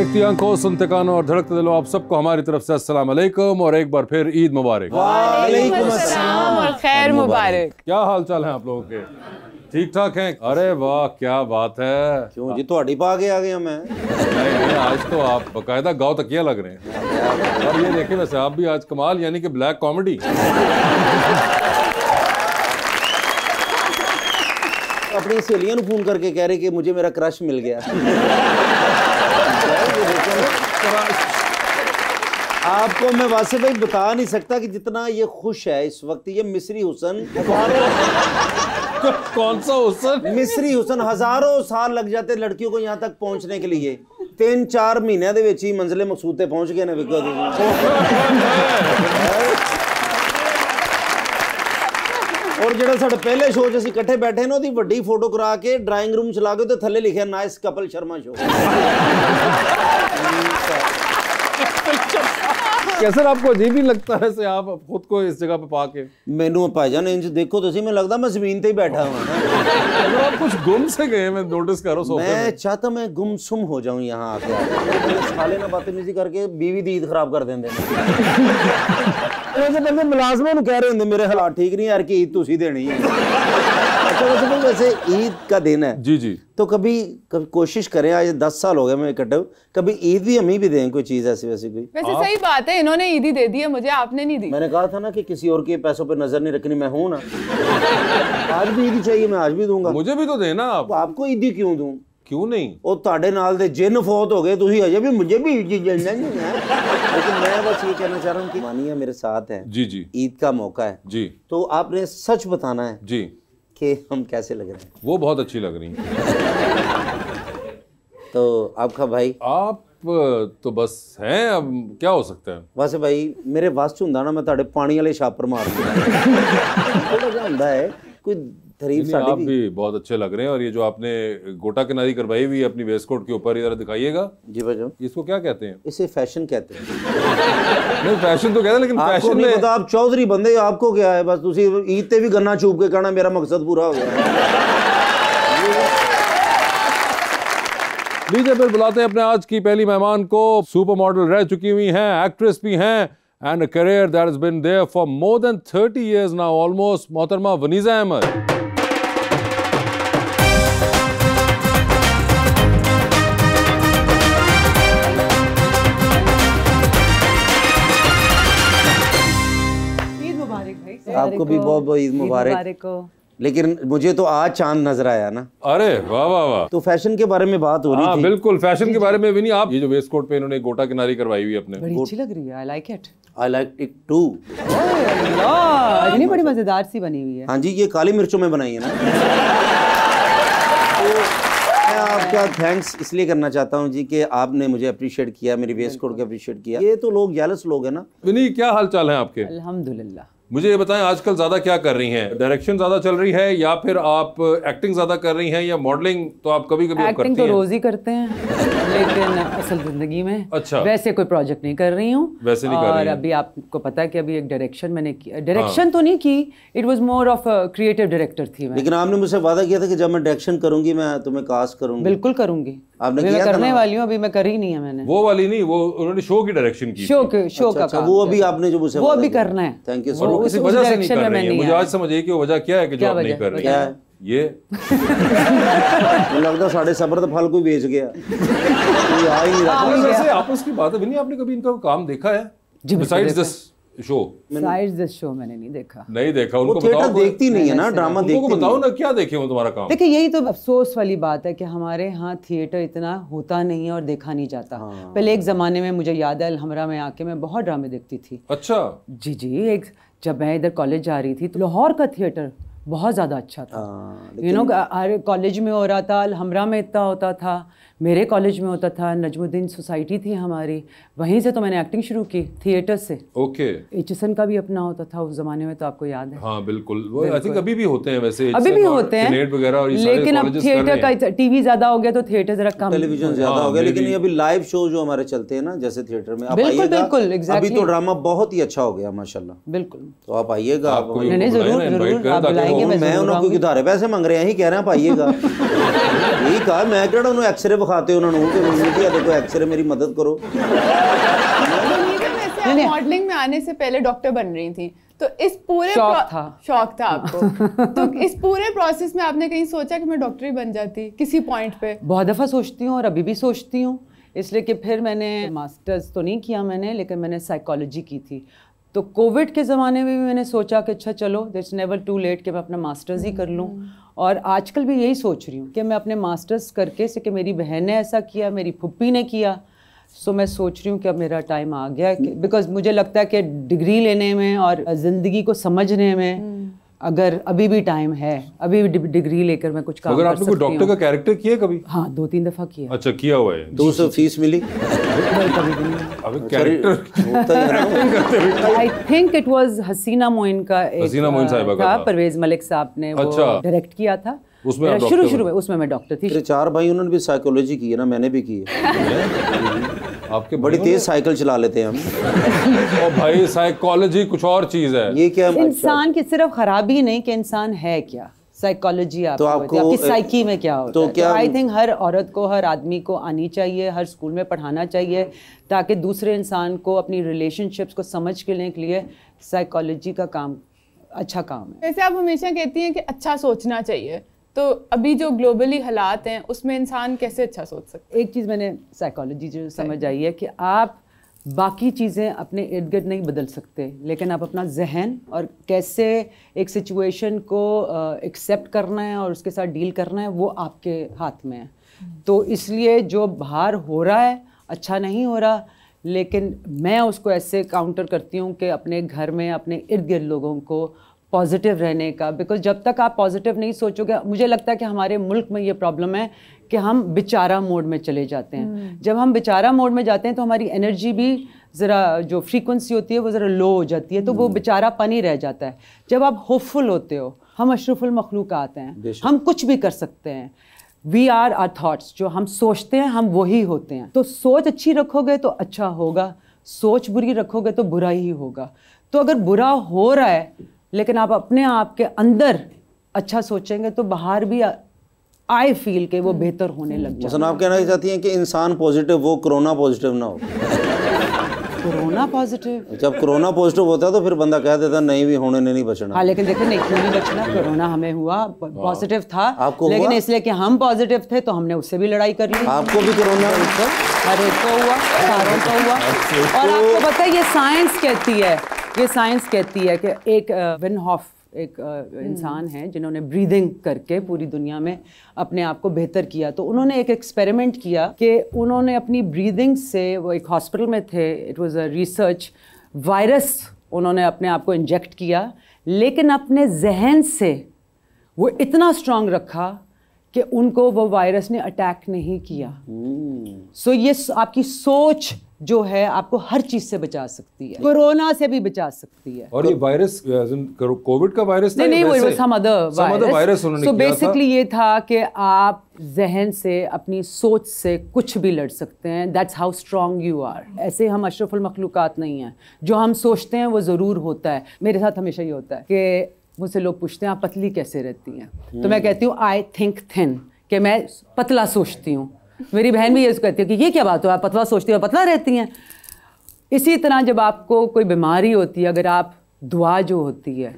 देखती आंखों, सुनते कानों और धड़कते दिलों, आप सबको हमारी तरफ से अस्सलाम वालेकुम और एक बार फिर ईद मुबारक। वालेकुम अस्सलाम और खैर मुबारक। क्या हाल चाल है आप लोगों के? ठीक ठाक हैं? अरे वाह क्या बात है। क्यों जी थोड़ी पा के आ गया मैं? नहीं, आज तो आप बकायदा गाँव तकिया लग रहे हैं। और ये देखिए वैसे आप भी आज कमाल, यानी कि ब्लैक कॉमेडी। अपनी सहेलियों को फोन करके कह रहे कि मुझे मेरा क्रश मिल गया। आपको मैं वासे भाई बता नहीं सकता कि जितना ये खुश है इस वक्त ये मिस्री हुसन। कौन सा हुसन? मिस्री हुसन हजारों साल लग जाते लड़कियों को यहाँ तक पहुंचने के लिए, 3-4 महीने दे विच ही मंजिले मकसूद ते पहुंच गए ना। विको और ਜਿਹੜਾ ਸਾਡੇ ਪਹਿਲੇ ਸ਼ੋਅ 'ਚ ਅਸੀਂ ਇਕੱਠੇ ਬੈਠੇ ਨੇ ਉਹਦੀ ਵੱਡੀ ਫੋਟੋ ਕਰਾ ਕੇ ਡਰਾਇੰਗ ਰੂਮ 'ਚ ਲਾ ਕੇ ਤੇ ਥੱਲੇ ਲਿਖਿਆ ਨਾਈਸ ਕਪਲ ਸ਼ਰਮਾ ਸ਼ੋ। कैसे आपको अजीब ही लगता है से आप खुद को इस जगह पे पाके? ਮੈਨੂੰ ਭਾਈजान इंज देखो तो मैं लगता मैं जमीन पे ही बैठा हूँ। आप कुछ गुम से गए, मैं नोटिस कर रहा हूँ। मैं चाहता मैं गुमसुम हो जाऊँ यहाँ आके। साले ना बदतमीजी करके बीवी दी ईद खराब कर देंगे। वैसे बंदे मुलाजमों को कह रहे होंगे मेरे हालात ठीक नहीं यार कि ईद तुसी देनी है। अच्छा वैसे ईद का दिन है जी जी, तो कभी कोशिश करें, आज 10 साल हो गए मैं इकट्ठे, कभी ईद भी हमें भी दें कोई चीज ऐसी वैसी कोई। वैसे सही बात है, इन्होंने ईदी दे दी है मुझे, आपने नहीं दी। मैंने कहा था ना कि किसी और के पैसों पे नजर नहीं रखनी, मैं हूं ना। आज भी ईदी चाहिए, मैं आज भी दूंगा। मुझे भी तो देना आप। आपको ईदी क्यों दूं? क्यों नहीं? ਉਹ ਤੁਹਾਡੇ ਨਾਲ ਦੇ ਜਿੰਨ फौत हो गए, ਤੁਸੀਂ अजय भी मुझे भी नहीं है। लेकिन मैं बस ये कहना चाह रहा हूँ कि मानिए मेरे साथ है जी जी, ईद का मौका है जी, तो आपने सच बताना है जी कि हम कैसे लग रहे हैं। वो बहुत अच्छी लग रही हैं। तो आपका भाई आप तो बस हैं, अब क्या हो सकता है। वैसे भाई मेरे वास हुंदा ना मैं ਤੁਹਾਡੇ पानी वाले छापर मार थोड़ा जा हुंदा है कोई तारीफ साडी आप भी बहुत अच्छे लग रहे हैं। और ये जो आपने गोटा किनारी करवाई हुई है अपनी वेस्ट कोट के ऊपर, इधर दिखाइएगा। जी भाई, इसको क्या कहते हैं? इसे फैशन कहते हैं। नहीं फैशन तो कहते हैं, लेकिन फैशन नहीं में पता, आप चौधरी बंदे आपको क्या है, बस तुसी ईद ते भी गन्ना चूप के कहना मेरा मकसद पूरा हो गया। लीजिए फिर बुलाते हैं अपने आज की पहली मेहमान को। सुपर मॉडल रह चुकी हुई हैं, एक्ट्रेस भी हैं, and a career that has been there for more than 30 years now almost, मोहतरमा वनीजा अहमद। आपको भी बहुत बहुत ईद मुबारक। लेकिन मुझे तो आज चांद नजर आया ना। अरे वाह वाह वाह। तो फैशन के बारे में बात हो रही थी। बिल्कुल फैशन के बारे में भी नहीं। आप ये जो वेस्ट कोट पे इन्होंने गोटा किनारी करवाई हुई अपने, बड़ी अच्छी लग रही है, I like it. I like it too. इतनी बड़ी मजेदार सी बनी हुई है। हाँ जी, ये काली मिर्चों में बनाई है ना। तो मैं आपका थैंक्स इसलिए करना चाहता हूँ जी कि आपने मुझे अप्रिशिएट किया, मेरी वेस्ट कोट को अप्रिशिएट किया। ये तो लोग जेलस लोग हैं ना। विनी क्या हाल चाल है आपके? अल्हम्दुलिल्लाह। मुझे ये बताएं आजकल ज्यादा क्या कर रही हैं? डायरेक्शन ज्यादा चल रही है या फिर आप एक्टिंग ज्यादा कर रही हैं, या मॉडलिंग तो आप कभी कभी एक्टिंग तो रोज ही करते हैं, लेकिन असल जिंदगी में अच्छा वैसे कोई प्रोजेक्ट नहीं कर रही हूँ। वैसे नहीं कर रही और अभी आपको पता है कि अभी एक डायरेक्शन मैंने किया, डायरेक्शन तो नहीं की, it was more of creative director थी मैं। लेकिन आपने मुझसे वादा किया था कि जब मैं डायरेक्शन करूंगी मैं तुम्हें कास्ट करूंगी। बिल्कुल करूंगी, आपने मैं किया करने वाली हूँ, अभी मैं करी नहीं है मैंने। वो वाली नहीं, वो उन्होंने शो की डायरेक्शन की। शो का अच्छा, वो अभी आपने जो मुझसे वो अभी करना है। थैंक यू और सो वो मच। किसी वजह से नहीं कर रही है। मुझे आज समझिए कि वो वजह क्या है कि जो आप नहीं कर रही है। ये मुझे लगता साढ़े सबर तो फल कोई बेच गया। कोई आ ही नहीं रहा। वैसे आपस की बात है भी नहीं, आपने कभी इनका काम देखा है besides this show? Besides this show मैंने नहीं देखा। नहीं देखा। उनको थिएटर बताओ, देखती नहीं है ना, ड्रामा देखती नहीं। बताओ ना क्या देखे हो तुम्हारा काम। देखिए यही तो अफसोस वाली बात है कि हमारे यहाँ थिएटर इतना होता नहीं है और देखा नहीं जाता। पहले एक ज़माने में मुझे याद है अलहमरा में आके मैं बहुत ड्रामे देखती थी। अच्छा जी जी, एक जब मैं इधर कॉलेज जा रही थी तो लाहौर का थिएटर बहुत ज़्यादा अच्छा था। यू नो हर कॉलेज में हो रहा था, अलहमरा में इतना होता था, मेरे कॉलेज में होता था, नजमुद्दीन सोसाइटी थी हमारी, वहीं से तो मैंने एक्टिंग शुरू की थिएटर से। ओके। एचएसएन का भी अपना होता था उस जमाने में, तो आपको याद है? हाँ बिल्कुल, वो आई थिंक अभी भी होते हैं वैसे, अभी भी होते हैं, लेकिन अब थिएटर का टीवी ज्यादा हो गया तो थिएटर जरा कम, टेलीविजन ज्यादा हो गया। लेकिन ये अभी लाइव शो जो हमारे चलते हैं ना, जैसे थिएटर में आप बिल्कुल आइएगा, बिल्कुल एग्जैक्टली, अभी तो ड्रामा बहुत ही अच्छा हो गया माशाल्लाह। बिल्कुल, तो आप आइएगा। नहीं नहीं जरूर जरूर आप बुलाएंगे, मैं उनको किधर पैसे मांग रहे हैं, यही कह रहे हैं आप आइएगा। यही कहा मैं कहड़ा उन्होंने एक्सरे विखाते उन्होंने कि देखो एक्सरे मेरी मदद करो। मॉडलिंग में आने से पहले डॉक्टर बन रही थी, तो इस पूरे शौक था आपको तो इस पूरे प्रोसेस में आपने कहीं सोचा कि मैं डॉक्टर ही बन जाती किसी पॉइंट पे? बहुत दफ़ा सोचती हूँ और अभी भी सोचती हूँ, इसलिए कि फिर मैंने मास्टर्स तो नहीं किया मैंने, लेकिन मैंने साइकोलॉजी की थी। तो कोविड के ज़माने में भी मैंने सोचा कि अच्छा चलो इट्स नेवर टू लेट कि मैं अपना मास्टर्स ही कर लूँ। और आजकल भी यही सोच रही हूँ कि मैं अपने मास्टर्स करके से कि मेरी बहन ने ऐसा किया, मेरी फुप्पी ने किया, सो मैं सोच रही हूँ कि अब मेरा टाइम आ गया है, बिकॉज मुझे लगता है कि डिग्री लेने में और ज़िंदगी को समझने में अगर अभी भी टाइम है, अभी भी डिग्री लेकर मैं कुछ काम कर सकती हूँ। अगर आपने कोई डॉक्टर का कैरेक्टर किया कभी? हाँ 2-3 दफ़ा किया। अच्छा किया हुआ है तो उससे फीस मिली? अबे character I think it was Haseena Moin का एक हसीना मोइन साहिबा का था, परवेज मलिक साहब ने वो डायरेक्ट किया था। उसमें शुरू में उसमें मैं डॉक्टर थी। मेरे 4 भाई उन्होंने भी साइकोलॉजी की है ना, मैंने भी की है। आपके बड़ी तेज साइकिल चला लेते हैं हम। और भाई साइकोलॉजी कुछ और चीज है। ये क्या इंसान की सिर्फ खराबी नहीं कि इंसान है क्या, साइकोलॉजी तो आपकी साइकी में क्या होता तो है। तो आई थिंक हर औरत को, हर आदमी को आनी चाहिए, हर स्कूल में पढ़ाना चाहिए, ताकि दूसरे इंसान को अपनी रिलेशनशिप्स को समझ के लेने के लिए साइकोलॉजी का काम अच्छा काम है। वैसे आप हमेशा कहती हैं कि अच्छा सोचना चाहिए, तो अभी जो ग्लोबली हालात हैं उसमें इंसान कैसे अच्छा सोच सकता है? एक चीज़ मैंने साइकोलॉजी जो समझ आई है कि आप बाकी चीज़ें अपने इर्द गिर्द नहीं बदल सकते, लेकिन आप अपना जहन और कैसे एक सिचुएशन को एक्सेप्ट करना है और उसके साथ डील करना है वो आपके हाथ में है। तो इसलिए जो बाहर हो रहा है अच्छा नहीं हो रहा, लेकिन मैं उसको ऐसे काउंटर करती हूँ कि अपने घर में अपने इर्द गिर्द लोगों को पॉजिटिव रहने का, बिकॉज जब तक आप पॉजिटिव नहीं सोचोगे, मुझे लगता है कि हमारे मुल्क में ये प्रॉब्लम है कि हम बेचारा मोड में चले जाते हैं। जब हम बेचारा मोड में जाते हैं तो हमारी एनर्जी भी ज़रा जो फ्रीक्वेंसी होती है वो ज़रा लो हो जाती है, तो वो बेचारापन ही रह जाता है। जब आप होपफुल होते हो, हम अशरफुल मखलूक़ात हैं, हम कुछ भी कर सकते हैं। वी आर आर थाट्स, जो हम सोचते हैं हम वही होते हैं। तो सोच अच्छी रखोगे तो अच्छा होगा, सोच बुरी रखोगे तो बुरा ही होगा। तो अगर बुरा हो रहा है लेकिन आप अपने आप के अंदर अच्छा सोचेंगे तो बाहर भी आई फील के वो बेहतर होने लग जाए। आप कहना चाहती हैं कि इंसान पॉजिटिव, वो कोरोना पॉजिटिव ना हो। कोरोना पॉजिटिव, जब कोरोना पॉजिटिव होता है तो फिर बंदा कह देता नहीं भी होने नहीं बचना। हाँ लेकिन देखिए नहीं बचना, कोरोना हमें हुआ, पॉजिटिव था आपको, लेकिन इसलिए कि हम पॉजिटिव थे तो हमने उससे भी लड़ाई कर ली। आपको भी कोरोना? हर एक को हुआ, सारों को हुआ। और आपको पता है ये साइंस कहती है, ये साइंस कहती है कि एक विन हॉफ एक इंसान है जिन्होंने ब्रीदिंग करके पूरी दुनिया में अपने आप को बेहतर किया। तो उन्होंने एक एक्सपेरिमेंट किया कि उन्होंने अपनी ब्रीदिंग से, वो एक हॉस्पिटल में थे, it was a research, virus उन्होंने अपने आप को इंजेक्ट किया, लेकिन अपने जहन से वो इतना स्ट्रांग रखा कि उनको वो वायरस ने अटैक नहीं किया। सो ये आपकी सोच जो है आपको हर चीज से बचा सकती है, कोरोना से भी बचा सकती है। और ये वायरस कोविड का वायरस था? नहीं, वो सम अदर वायरस उन्होंने किया था। बेसिकली ये था कि आप जहन से, अपनी सोच से कुछ भी लड़ सकते हैं। That's how strong you are. ऐसे हम अशरफुल मखलूकात नहीं हैं, जो हम सोचते हैं वो ज़रूर होता है। मेरे साथ हमेशा ये होता है कि मुझसे लोग पूछते हैं आप पतली कैसे रहती हैं, तो मैं कहती हूँ आई थिंक थिन, कि मैं पतला सोचती हूँ। मेरी बहन भी ये कहती है कि ये क्या बात हो, आप पतला सोचती हो, पतला रहती हैं। इसी तरह जब आपको कोई बीमारी होती है, अगर आप दुआ जो होती है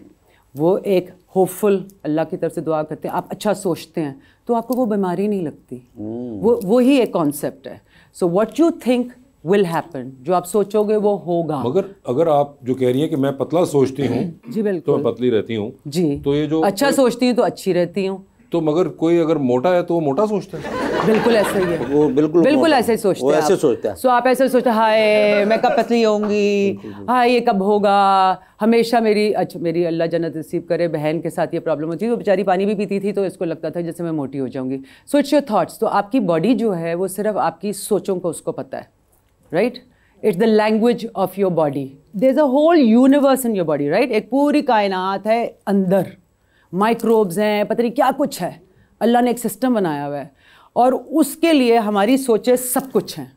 वो एक होपफुल, अल्लाह की तरफ से दुआ करते हैं, आप अच्छा सोचते हैं, तो आपको वो बीमारी नहीं लगती। वो ही एक कॉन्सेप्ट है। So what you think will happen, जो आप सोचोगे वो होगा। मगर अगर आप जो कह रही हैं कि मैं पतला सोचती हूँ जी बिल्कुल, तो मैं पतली रहती हूँ जी, तो ये जो अच्छा सोचती हूँ तो अच्छी रहती हूँ। तो मगर कोई अगर मोटा है तो वो मोटा सोचता है? बिल्कुल ऐसा ही है, वो बिल्कुल ऐसे ही सोचते हैं। वो ऐसे सोचता है। सो आप ऐसे सोचते हैं हाय मैं कब पतली होंगी, हाय ये कब होगा। हमेशा मेरी अल्लाह जन्नत नसीब करे बहन के साथ ये प्रॉब्लम होती थी, वो बेचारी पानी भी पीती थी तो इसको लगता था जैसे मैं मोटी हो जाऊंगी। So it's your thoughts. तो आपकी बॉडी जो है वो सिर्फ आपकी सोचों को उसको पता है, right? It's the language of your body. There is a whole universe in your body, right? एक पूरी कायनात है अंदर, माइक्रोब्स हैं, पता नहीं क्या कुछ है। अल्लाह ने एक सिस्टम बनाया हुआ है और उसके लिए हमारी सोचें सब कुछ हैं।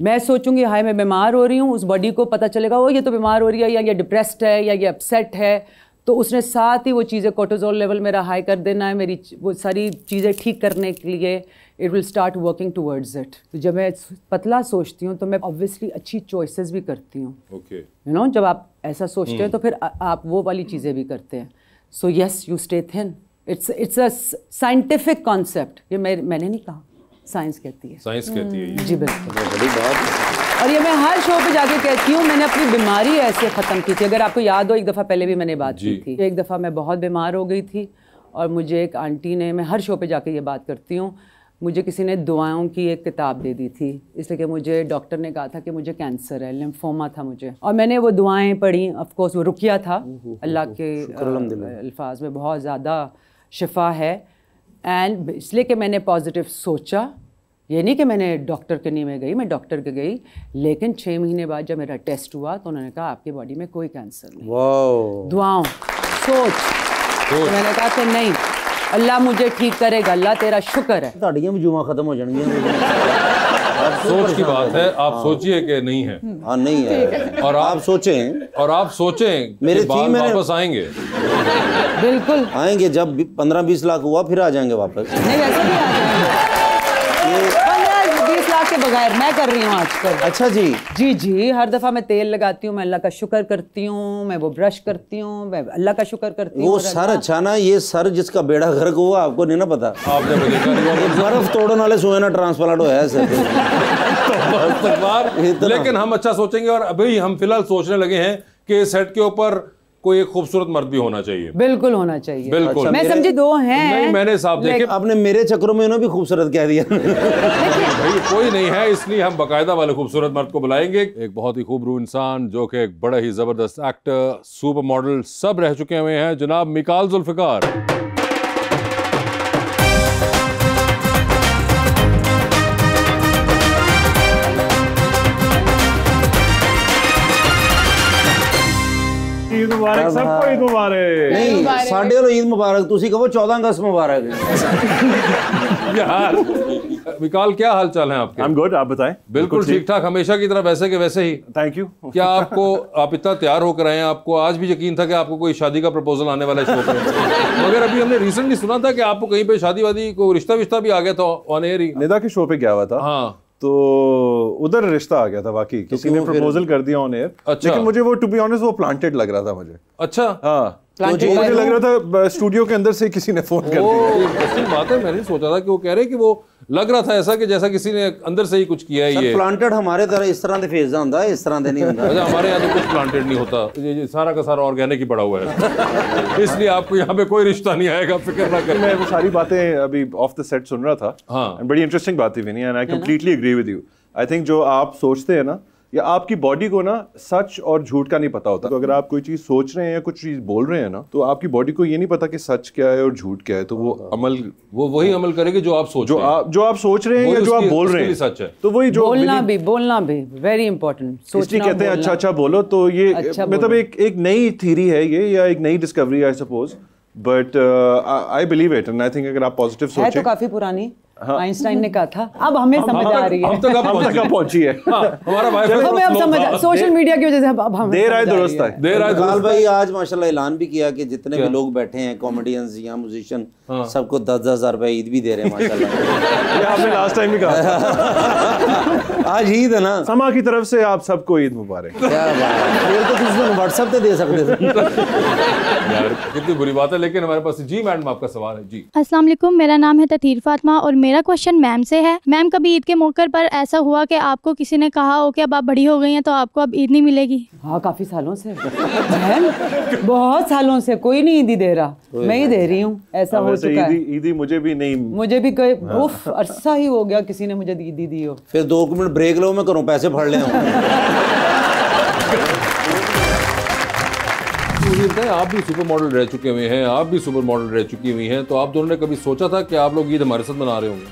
मैं सोचूंगी हाय मैं बीमार हो रही हूँ, उस बॉडी को पता चलेगा वो ये तो बीमार हो रही है, या ये डिप्रेस्ड है, या ये अपसेट है, तो उसने साथ ही वो चीज़ें, कोर्टिसोल लेवल मेरा हाई कर देना है, मेरी वो सारी चीज़ें ठीक करने के लिए it will start working towards it. तो जब मैं पतला सोचती हूँ तो मैं ऑब्वियसली अच्छी चॉइसेस भी करती हूँ। ओके, यू नो, जब आप ऐसा सोचते हैं तो फिर आप वो वाली चीज़ें भी करते हैं। So yes, you stay thin. It's a scientific concept. ये मैंने नहीं कहा, साइंस कहती है। साइंस कहती है ये। जी बिल्कुल। बड़ी बात। और ये मैं हर शो पे जाके कहती हूँ, मैंने अपनी बीमारी ऐसे ख़त्म की थी। अगर आपको याद हो, एक दफ़ा पहले भी मैंने बात की थी। एक दफ़ा मैं बहुत बीमार हो गई थी और मुझे एक आंटी ने, मैं हर शो पे जाके ये बात करती हूँ, मुझे किसी ने दुआओं की एक किताब दे दी थी, इसलिए कि मुझे डॉक्टर ने कहा था कि मुझे कैंसर है, लिम्फोमा था मुझे। और मैंने वो दुआएं पढ़ी, ऑफ कोर्स वो रुकिया था, अल्लाह के अल्फाज में बहुत ज़्यादा शिफा है। एंड इसलिए कि मैंने पॉजिटिव सोचा, ये नहीं कि मैंने डॉक्टर के नहीं में गई, मैं डॉक्टर के गई, लेकिन 6 महीने बाद जब मेरा टेस्ट हुआ तो उन्होंने कहा आपकी बॉडी में कोई कैंसर नहीं। वाओ। दुआओं, सोच। तो मैंने कहा कि नहीं, अल्लाह मुझे ठीक करेगा, अल्लाह तेरा शुक्र है। ताड़ियां भी जुमा खत्म हो जाएंगी। सोच की बात है, आप सोचिए कि नहीं है। हाँ नहीं है, और आप सोचें मेरे बाल वापस आएंगे। बिल्कुल आएंगे, जब 15-20 लाख हुआ फिर आ जाएंगे वापस। नहीं, वैसे भी आ जाएंगे। 15-20 लाख के बगैर मैं कर रही हूँ आजकल। अच्छा जी। जी जी, हर दफ़ा मैं तेल लगाती हूँ, मैं अल्लाह का शुक्र करती हूँ, मैं वो ब्रश करती हूँ, मैं अल्लाह का शुक्र करती हूँ। वो सर अच्छा ना, ये सर जिसका बेड़ा गर्क हुआ आपको नहीं ना पता। आपने बर्फ तोड़ने वाले सोए ना ट्रांसप्लांट हुआ है सर। लेकिन हम अच्छा सोचेंगे। और अभी हम फिलहाल सोचने लगे हैं कि सेट के ऊपर कोई एक खूबसूरत मर्द भी होना चाहिए। बिल्कुल होना चाहिए। बिल्कुल। मैं समझी 2 हैं। नहीं, मैंने साहब देखे, आपने मेरे चक्रों में इन्होंने भी खूबसूरत कह दिया। भाई कोई नहीं है, इसलिए हम बाकायदा वाले खूबसूरत मर्द को बुलाएंगे। एक बहुत ही खूबरू इंसान जो कि एक बड़ा ही जबरदस्त एक्टर, सुपर मॉडल सब रह चुके हुए हैं, जनाब मिकाल जुल्फिकार। ईद मुबारक सबको, ईद मुबारक। नहीं, साढ़े वालों ईद मुबारक, तुसी कहो 14 अगस्त मुबारक। यार विकाल, क्या हाल चाल है आपके? I'm good, आप बताएं। बिल्कुल ठीक ठाक, हमेशा की तरह वैसे के वैसे ही। Thank you. क्या आप इतना तैयार होकर आए हैं? आपको आज भी यकीन था कि आपको कोई शादी का प्रपोजल आने वाला है शो पे? मगर अभी हमने रिसेंटली सुना था कि आपको कहीं पे शादी वादी को रिश्ता विश्ता भी आ गया था ऑन एयर ही। निदा के शो पे गया हुआ था। हाँ, तो उधर रिश्ता आ गया था वाकई, किसी ने प्रपोजल कर दिया ऑन एयर। अच्छा। लेकिन मुझे वो टू बी ऑनेस्ट वो प्लांटेड लग रहा था मुझे। अच्छा। हाँ, तो मुझे लग रहा था स्टूडियो के अंदर से किसी ने फोन कर दिया। ऐसी बात है, मैंने सोचा था कि वो कह रहे कि वो लग रहा था ऐसा कि जैसा किसी ने अंदर से ही कुछ किया है। ये प्लांटेड हमारे तरह इस तरह से फेज होता है, इस तरह से नहीं होता। अच्छा, हमारे यहाँ तो कुछ प्लांटेड नहीं होता, ये सारा का सारा ऑर्गेनिक ही पड़ा हुआ है। इसलिए आपको यहाँ पे कोई रिश्ता नहीं आएगा, फिक्र ना करें। मैं वो सारी बातें अभी ऑफ द सेट सुन रहा था। हाँ। बड़ी इंटरेस्टिंग बात थी Vini, and I completely agree with you. I think जो आप सोचते हैं ना, या आपकी बॉडी को ना सच और झूठ का नहीं पता होता। तो अगर आप कोई चीज सोच रहे हैं या कुछ चीज बोल रहे हैं ना, तो आपकी बॉडी को ये नहीं पता कि सच क्या है और झूठ क्या है। तो वो वही अमल करेगी जो आप सोच रहे हैं। जो आप सोच रहे हैं या जो आप बोल रहे हैं सच है। तो वही जो बोलना भी वेरी इंपॉर्टेंट। इसलिए कहते हैं अच्छा बोलो। तो ये मतलब एक नई थ्योरी है ये, या एक नई discovery I suppose, but I believe it and I think अगर आप पॉजिटिव सोचें। है तो काफी पुरानी। आइंस्टाइन ने कहा था, अब हमें समझ आ रही है। हम तक पहुंची है। हमारा वाईफाई सोशल मीडिया की वजह से अब हमें देर आए दुरुस्त है। विकाल भाई आज माशाल्लाह ऐलान भी किया कि जितने भी लोग बैठे हैं, कॉमेडियंस या म्यूजिशियन, सबको 10,000 रुपए ईद भी दे रहे हैं माशाल्लाह। ये आपने लास्ट टाइम भी कहा था। आज ईद है ना, समा की तरफ से आप सबको ईद मुबारक। क्या बात है, ये तो किसी दिन व्हाट्सएप पे दे सकते थे। यार कितनी बुरी बात है, लेकिन हमारे पास जी मैडम आपका सवाल है। जी अस्सलाम वालेकुम, मेरा नाम है ततीर फातिमा और मेरा क्वेश्चन मैम से है। मैम, कभी ईद के मौके पर ऐसा हुआ कि आपको किसी ने कहा हो कि अब आप बड़ी हो गई हैं तो आपको अब ईद नहीं मिलेगी? हाँ, काफी सालों से, बहुत सालों से कोई नहीं ईदी दे रहा, मैं ही दे रही हूँ। ऐसा हो चुका है। ईदी मुझे भी नहीं, मुझे भी कोई उफ अरसा ही हो गया किसी ने मुझे ईदी दी हो। फिर 2 मिनट ब्रेक लो, मैं करूँ पैसे फड़ ले। आप भी सुपर मॉडल रह चुके हुए हैं, आप भी सुपर मॉडल रह चुकी हुई हैं, तो आप दोनों ने कभी सोचा था कि आप लोग ईद हमारे साथ मना रहे होंगे?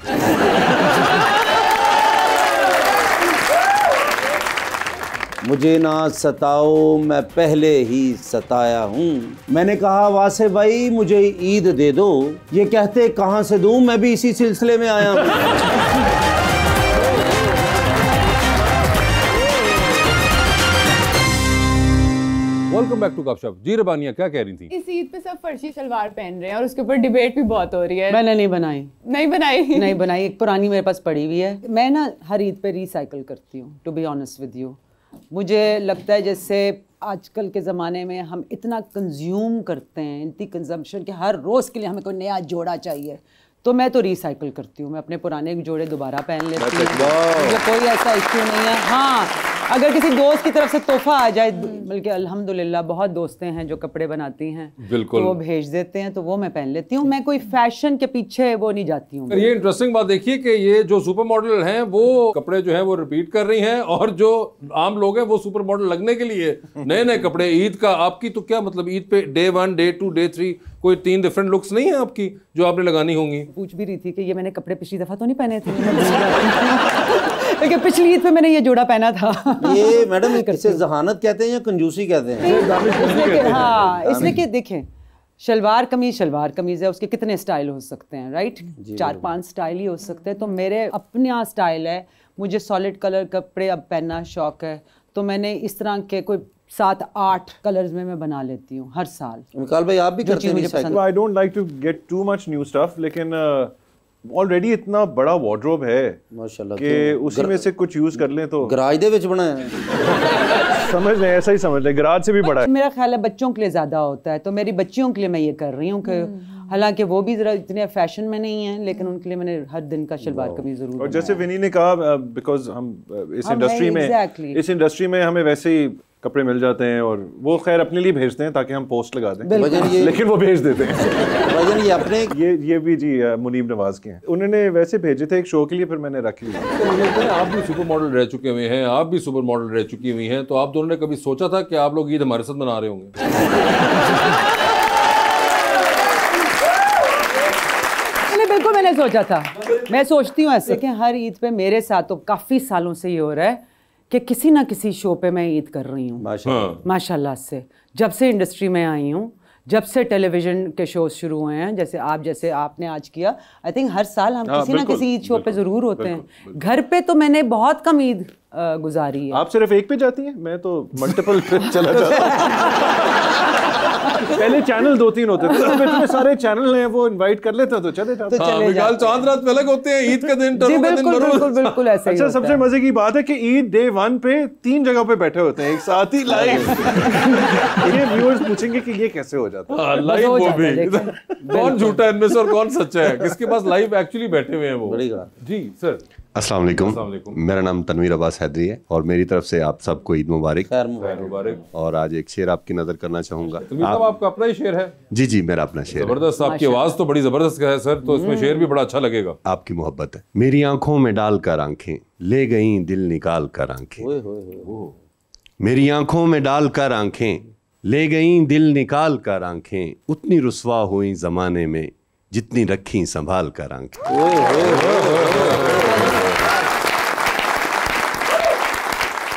मुझे ना सताओ, मैं पहले ही सताया हूँ। मैंने कहा वासे भाई मुझे ईद दे दो, ये कहते कहाँ से दूं, मैं भी इसी सिलसिले में आया हूँ। वेलकम बैक टू गपशप। जी रबानिया, क्या कह रही थी? इस ईद पे सब फर्शी शलवार पहन रहे हैं और उसके ऊपर डिबेट भी बहुत हो रही है। मैंने नहीं बनाई। नहीं बनाई एक पुरानी मेरे पास पड़ी हुई है। मैं ना हर ईद पे रिसाइकिल करती हूँ, to be honest with you. मुझे लगता है जैसे आजकल के ज़माने में हम इतना कंज्यूम करते हैं, इतनी कंजम्पशन कि हर रोज़ के लिए हमें कोई नया जोड़ा चाहिए, तो मैं तो रिसाइकिल करती हूँ। मैं अपने पुराने जोड़े दोबारा पहन लेती हूँ, मुझे कोई ऐसा इश्यू नहीं है। हाँ, अगर किसी दोस्त की तरफ से तोहफा आ जाए, बल्कि अल्हम्दुलिल्लाह बहुत दोस्तें हैं जो कपड़े बनाती हैं, बिल्कुल, तो वो भेज देते हैं, तो वो मैं पहन लेती हूँ। मैं कोई फैशन के पीछे वो नहीं जाती हूँ। ये इंटरेस्टिंग बात देखिए कि ये जो सुपर मॉडल हैं वो कपड़े जो हैं वो रिपीट कर रही हैं, और जो आम लोग हैं वो सुपर मॉडल लगने के लिए नए नए कपड़े। ईद का आपकी तो क्या मतलब, ईद पे डे 1, डे 2, डे 3 कोई 3 डिफरेंट लुक्स नहीं है आपकी जो आपने लगानी होंगी? पूछ भी रही थी कि ये मैंने कपड़े पिछली दफा तो नहीं पहने थे, लेकिन पिछली ईद पे मैंने ये जोड़ा पहना था। ये मैडम इसे जहानत कहते हैं या कंजूसी कहते हैं? हाँ, इसलिए कि देखें, शलवार कमीज है, उसके कितने स्टाइल हो सकते हैं, राइट? 4-5 स्टाइल ही हो सकते हैं। तो मेरे अपना स्टाइल है, मुझे सॉलिड कलर कपड़े अब पहनना शौक है, तो मैंने इस तरह के कोई 7-8 कलर्स में मैं बना लेती हूँ हर साल। मिकाल भाई, आप भी करते हैं recycle? I don't like to get too much new stuff, लेकिन ऑलरेडी इतना बड़ा वार्डरोब है माशाल्लाह कि उसी में से कुछ यूज कर लें तो। गराज दे विच बनाया समझ लें, ऐसा ही समझ लें, गराज से भी बड़ा है। मेरा ख्याल है बच्चों के लिए ज्यादा होता है, तो मेरी बच्चियों के लिए मैं ये कर रही हूँ कि हालांकि वो भी जरा इतने फैशन में नहीं है, लेकिन उनके लिए मैंने हर दिन का शलवार कमीज जरूर। और जैसे विनी ने कहा, बिकॉज हम इस इंडस्ट्री में हमें वैसे ही कपड़े मिल जाते हैं, और वो खैर अपने लिए भेजते हैं ताकि हम पोस्ट लगा दें, लेकिन वो भेज देते हैं। ये अपने ये भी जी मुनीब नवाज के हैं, उन्होंने वैसे भेजे थे एक शो के लिए, फिर मैंने रख लिया। आप भी सुपर मॉडल रह चुके हुए हैं, आप भी सुपर मॉडल रह चुकी हुई हैं, तो आप दोनों ने कभी सोचा था कि आप लोग ईद हमारे साथ मना रहे होंगे? बिल्कुल मैंने सोचा था। मैं सोचती हूँ ऐसे कि हर ईद पे मेरे साथ तो काफ़ी सालों से ये हो रहा है कि किसी ना किसी शो पे मैं ईद कर रही हूँ माशाल्लाह से। जब से इंडस्ट्री में आई हूँ, जब से टेलीविज़न के शोज शुरू हुए हैं, जैसे आपने आज किया, आई थिंक हर साल हम किसी ना किसी ईद शो पे ज़रूर होते हैं। घर पे तो मैंने बहुत कम ईद गुजारी है। आप सिर्फ एक पे जाती हैं, मैं तो मल्टीपल पे चला जाता हूँ। पहले चैनल 2-3 होते थे, अब इतने सारे चैनल हैं, वो इनवाइट कर लेते हैं तो चले जाते हैं। चांद रात पे अलग होते हैं, ईद का दिन, टरू का दिन, बिल्कुल ऐसा ही। अच्छा, सबसे मजे की बात है कि ईद डे 1 पे 3 जगह पे बैठे होते हैं एक साथ ही लाइव। ये व्यूअर्स पूछेंगे कि ये कैसे हो जाता है लाइव? वो भी कौन झूठा है इनमें से और कौन सच्चा है, किसके पास लाइव एक्चुअली बैठे हुए हैं वो? जी सर, अस्सलाम वालेकुम। मेरा नाम तनवीर अब्बास हैदरी है, और मेरी तरफ से आप सबको ईद मुबारक। मुबारक। और आज एक शेर आपकी नजर करना चाहूंगा। आपका अपना ही शेर है? जी, मेरा अपना शेर है। जबरदस्त, आपकी आवाज तो बड़ी जबरदस्त है सर, तो इसमें शेर भी बड़ा अच्छा लगेगा। आपकी मोहब्बत है। मेरी आंखों में डालकर आंखें ले गई दिल निकाल कर आंखें, मेरी आंखों में डालकर आंखें ले गई दिल निकाल कर आंखें, उतनी रुसवा हुई जमाने में जितनी रखी संभाल कर आंखें।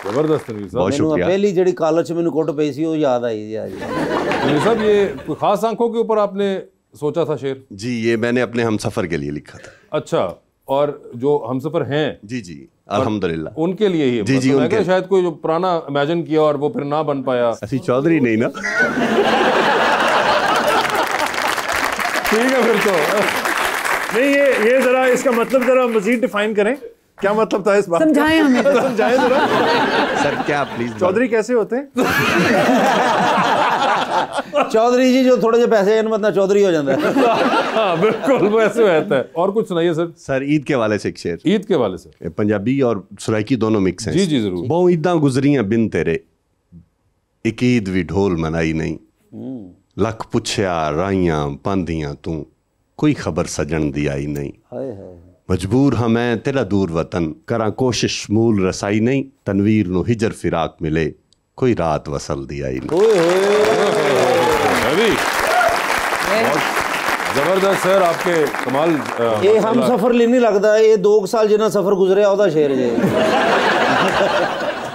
जबरदस्त बहुत शुक्रिया। पहली जड़ी कॉलेज में मैंने कोट पई सी वो याद आई जी आज। साहब, ये कोई खास आंखों के ऊपर आपने सोचा था शेर? जी, ये मैंने अपने हमसफर के लिए लिखा था। अच्छा, और जो हमसफर हैं? जी अल्हम्दुलिल्लाह उनके लिए ही? जी उनके। शायद कोई जो पुराना इमेजिन किया और वो फिर ना बन पाया। असि चौधरी नहीं ना? ठीक है फिर तो। नहीं, ये जरा इसका मतलब जरा मजीद डिफाइन करें, क्या मतलब था इस बात? समझाएं हमें। समझाएं जरा सर, क्या प्लीज। चौधरी कैसे होते हैं? चौधरी जी जो थोड़े से पैसे हैं मतलब चौधरी हो जाता है। हाँ बिल्कुल वैसे रहता है। और कुछ सुनाइए सर। सर, ईद के वाले से एक शेर। ईद के वाले से? पंजाबी और सुराइकी दोनों मिक्स हैं। जी जरूर। बहु ईदां गुजरियां बिन तेरे, एक ईद भी ढोल मनाई नहीं, लख पुछया राइयां पांदियां तू, कोई खबर सजन दी आई नहीं, मजबूर हाँ मैं तेरा दूर वतन, करा कोशिश मूल रसाई नहीं, तनवीर नु हिजर फिराक मिले, कोई रात वसल दी आई नहीं। जबरदस्त सर, आपके कमाल। ये हम सफर लिए नहीं लगता, ये 2 साल जिन्ना सफर गुजरिया ਉਹਦਾ शेर जे।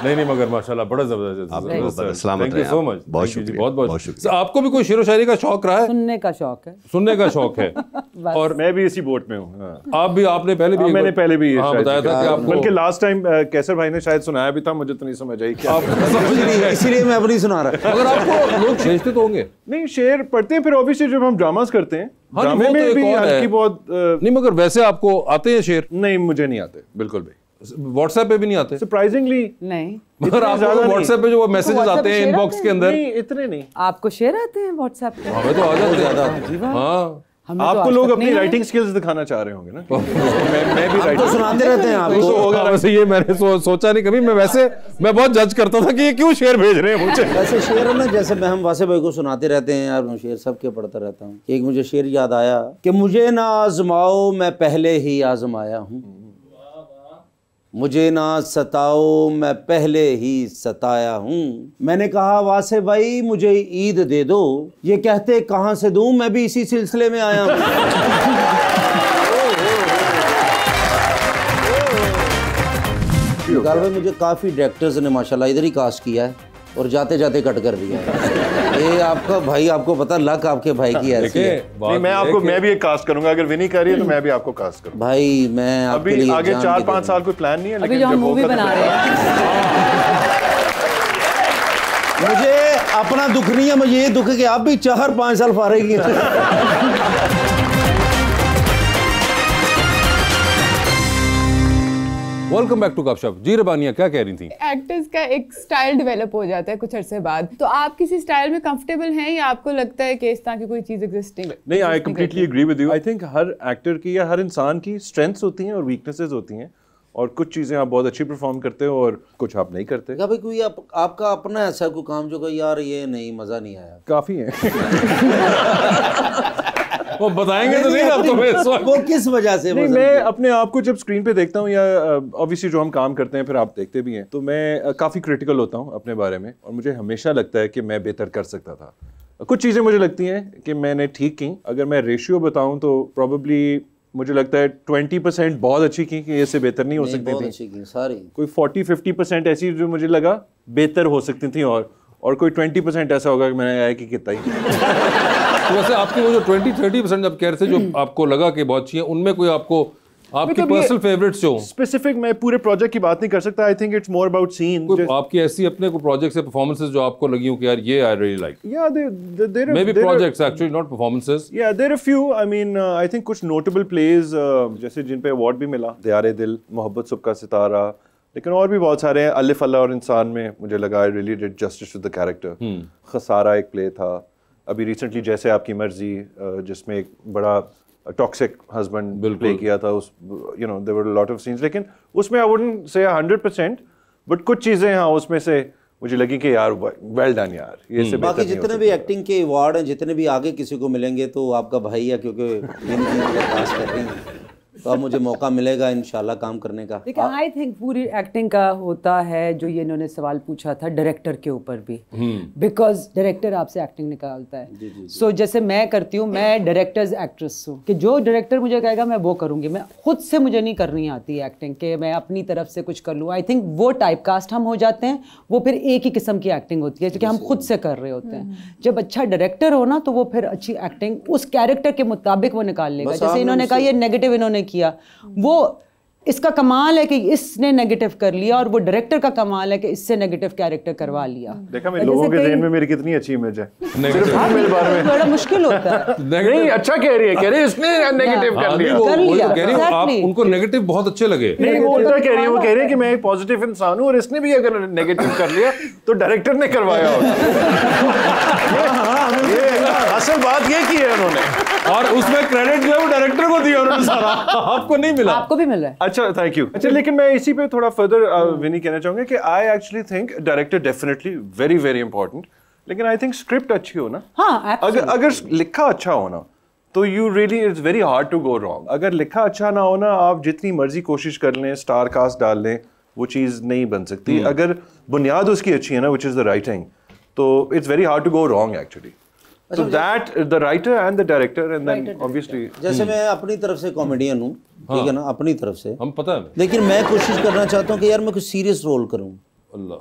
नहीं नहीं, मगर माशाल्लाह बड़ा जबरदस्त। सलामत थैंक यू सो मच, बहुत शुक्रिया, बहुत शुक्रिया। आपको भी कोई शेर व शायरी का शौक रहा है? सुनने का शौक है, सुनने का शौक है। और मैं भी इसी बोट में हूँ। आप भी, आपने पहले भी, मैंने पहले भी बताया था कि आपको, बल्कि लास्ट टाइम कैसर भाई ने शायद सुनाया भी था, मुझे तो नहीं समझ आई क्या। इसीलिए मैं अपनी सुना रहा। अगर आपको लोग भेजते तो होंगे? नहीं, शेर पढ़ते हैं, फिर ऑब्वियसली जब हम ड्रामास करते हैं, ड्रामे में भी हल्की बहुत नहीं, मगर वैसे आपको आते हैं शेर? नहीं, मुझे नहीं आते बिल्कुल भी। व्हाट्सएप पे भी नहीं आते? सरप्राइजिंग नहीं। मगर आपको व्हाट्सएप पे जो वो मैसेजेस आते हैं इनबॉक्स के अंदर, नहीं, इतने नहीं। आपको शेर आते हैं व्हाट्सएप पे? हमें तो आ जाते हैं। हाँ, आपको लोग अपनी राइटिंग स्किल्स दिखाना चाह रहे होंगे ना। मैं भी राइटिंग सुनाते रहते हैं आपको। होगा वैसे, ये मैंने सोचा नहीं कभी। मैं बहुत जज करता था कि ये क्यों शेर भेज रहे हैं मुझे। ऐसे शेर है ना, जैसे मैं हम वासे भाई को सुनाते रहते हैं यार, मैं शेर सबके पढ़ता रहता हूँ। एक मुझे शेर याद आया कि मुझे ना आजमाओ मैं पहले ही आजमाया हूँ, मुझे ना सताओ मैं पहले ही सताया हूँ। मैंने कहा वासे भाई मुझे ईद दे दो, ये कहते कहाँ से दूं, मैं भी इसी सिलसिले में आया हूँ। भाई मुझे काफ़ी डायरेक्टर्स ने माशाल्लाह इधर ही कास्ट किया है और जाते जाते कट कर दिया है। ये आपका भाई, आपको पता लक आपके भाई की ऐसी है। नहीं, मैं भी एक कास्ट करूंगा। अगर विनी कर रही है तो मैं भी आपको कास्ट करूंगा। भाई मैं आपके लिए आगे 4-5 साल कोई प्लान नहीं है, लेकिन जब मूवी बना रहे हैं मुझे अपना दुख नहीं है, मुझे ये दुख है कि आप भी 4-5 साल फारेगी। वेलकम बैक टू गपशप। जी रबानिया, क्या कह रही थी? एक्टर्स का एक स्टाइल डेवलप हो जाता है कुछ अरसे बाद, तो आप किसी स्टाइल में कंफर्टेबल हैं या आपको लगता है कि इस तरह की कोई चीज एग्जिस्टिंग नहीं? I completely agree with you. I think हर एक्टर की या हर इंसान की स्ट्रेंथ्स होती हैं और वीकनेसेस होती हैं, और कुछ चीजें आप बहुत अच्छी परफॉर्म करते हो और कुछ आप नहीं करते। क्या भाई कोई आपका अपना ऐसा कोई काम जो कि यार ये नहीं, मजा नहीं आया? काफी है। वो बताएंगे तो नहीं आपको? वो किस वजह से? नहीं, मैं अपने आप को जब स्क्रीन पे देखता हूँ या ऑब्वियसली जो हम काम करते हैं फिर आप देखते भी हैं, तो मैं काफ़ी क्रिटिकल होता हूँ अपने बारे में, और मुझे हमेशा लगता है कि मैं बेहतर कर सकता था। कुछ चीज़ें मुझे लगती हैं कि मैंने ठीक की। अगर मैं रेशियो बताऊँ तो प्रॉबेबली मुझे लगता है 20% बहुत अच्छी की, कि इससे बेहतर नहीं हो सकती थी। सारी कोई 40-50% ऐसी जो मुझे लगा बेहतर हो सकती थी, और कोई 20% ऐसा होगा कि मैंने आया कि कितना ही। तो वैसे आपकी वो जो 20-30% जब कह रहे थे जो आपको लगा कि बहुत अच्छी है, उनमें कोई आपको आपकी पर्सनल फेवरेट्स जो स्पेसिफिक, मैं पूरे प्रोजेक्ट की बात नहीं कर सकता। I think it's more about scene. आपकी ऐसी अपने को प्रोजेक्ट से परफॉर्मेंसेस जो आपको लगी हो कि यार ये आई रियली लाइक? या there may be projects actually, not performances. या there are few, I mean I think कुछ नोटेबल प्लेज जैसे जिन पे अवार्ड भी मिला, दियारे दिल, मोहब्बत सुबह का सितारा, लेकिन और भी बहुत सारे हैं। अलिफ अल्लाह और इंसान में मुझे लगा I really did justice to the character. Khasara एक प्ले था अभी रिसेंटली, जैसे आपकी मर्जी, जिसमें एक बड़ा टॉक्सिक हस्बैंड प्ले किया था। उस you know there were lot of scenes, लेकिन उसमें आई वुडंट से 100%, बट कुछ चीज़ें हाँ उसमें से मुझे लगी कि यार वेल डन यार, ये से बाकी जितने भी एक्टिंग के अवार्ड हैं, जितने भी आगे किसी को मिलेंगे तो आपका भाई है, क्योंकि पास कर रही हैं, तो अब मुझे मौका मिलेगा इंशाल्लाह काम करने का। लेकिन आई थिंक पूरी एक्टिंग का होता है जो ये इन्होंने सवाल पूछा था डायरेक्टर के ऊपर भी, बिकॉज डायरेक्टर आपसे एक्टिंग निकालता है। सो जैसे मैं करती हूँ, मैं डायरेक्टर्स एक्ट्रेस हूँ, कि जो डायरेक्टर मुझे कहेगा मैं वो करूँगी। मैं खुद से मुझे नहीं करनी आती है एक्टिंग, कि मैं अपनी तरफ से कुछ कर लूँ। आई थिंक वो टाइप कास्ट हम हो जाते हैं, वो फिर एक ही किस्म की एक्टिंग होती है क्योंकि हम खुद से कर रहे होते हैं। जब अच्छा डायरेक्टर हो ना, तो वो फिर अच्छी एक्टिंग उस कैरेक्टर के मुताबिक वो निकाल लेगा। जैसे इन्होंने कहा ये नेगेटिव इन्होंने किया, वो इसका कमाल है कि इसने नेगेटिव कर लिया, और वो डायरेक्टर का कमाल है कि इससे नेगेटिव कैरेक्टर करवा लिया। देखा मैं लोगों के ज़हन में मेरी कितनी अच्छी इमेज है। मेरे बारे में बड़ा मुश्किल होता है। नहीं, अच्छा कह रही है इसने नेगेटिव कर लिया। आप उनको नेगेटिव बहुत अच्छे लगे। नहीं, वो उल्टा कह रही है, वो कह रही है कि मैं एक पॉजिटिव इंसान हूँ और इसने भी अगर नेगेटिव कर लिया तो डायरेक्टर ने करवाया असल बात ये की है उन्होंने, और उसमें क्रेडिट जो है वो डायरेक्टर को दिया उन्होंने सारा, आपको नहीं मिला। आपको भी मिल रहा है। अच्छा, थैंक यू। अच्छा, लेकिन मैं इसी पे थोड़ा फर्दर विनी कहना चाहूंगा कि I actually think director definitely very very important, लेकिन आई थिंक स्क्रिप्ट अच्छी हो ना। हाँ, अगर लिखा अच्छा हो ना, तो you really it's very hard to go wrong. अगर लिखा अच्छा ना हो ना, आप जितनी मर्जी कोशिश कर लें, स्टार कास्ट डाल लें, वो चीज़ नहीं बन सकती। अगर बुनियाद उसकी अच्छी है ना, विच इज़ द राइटिंग, तो it's very hard to go wrong actually. So that the writer and the director and then obviously जैसे मैं अपनी तरफ से कॉमेडियन हूँ, ठीक है ना, अपनी तरफ से हम पता है, लेकिन मैं कोशिश करना चाहता हूँ कि यार मैं कुछ सीरियस रोल करूँ।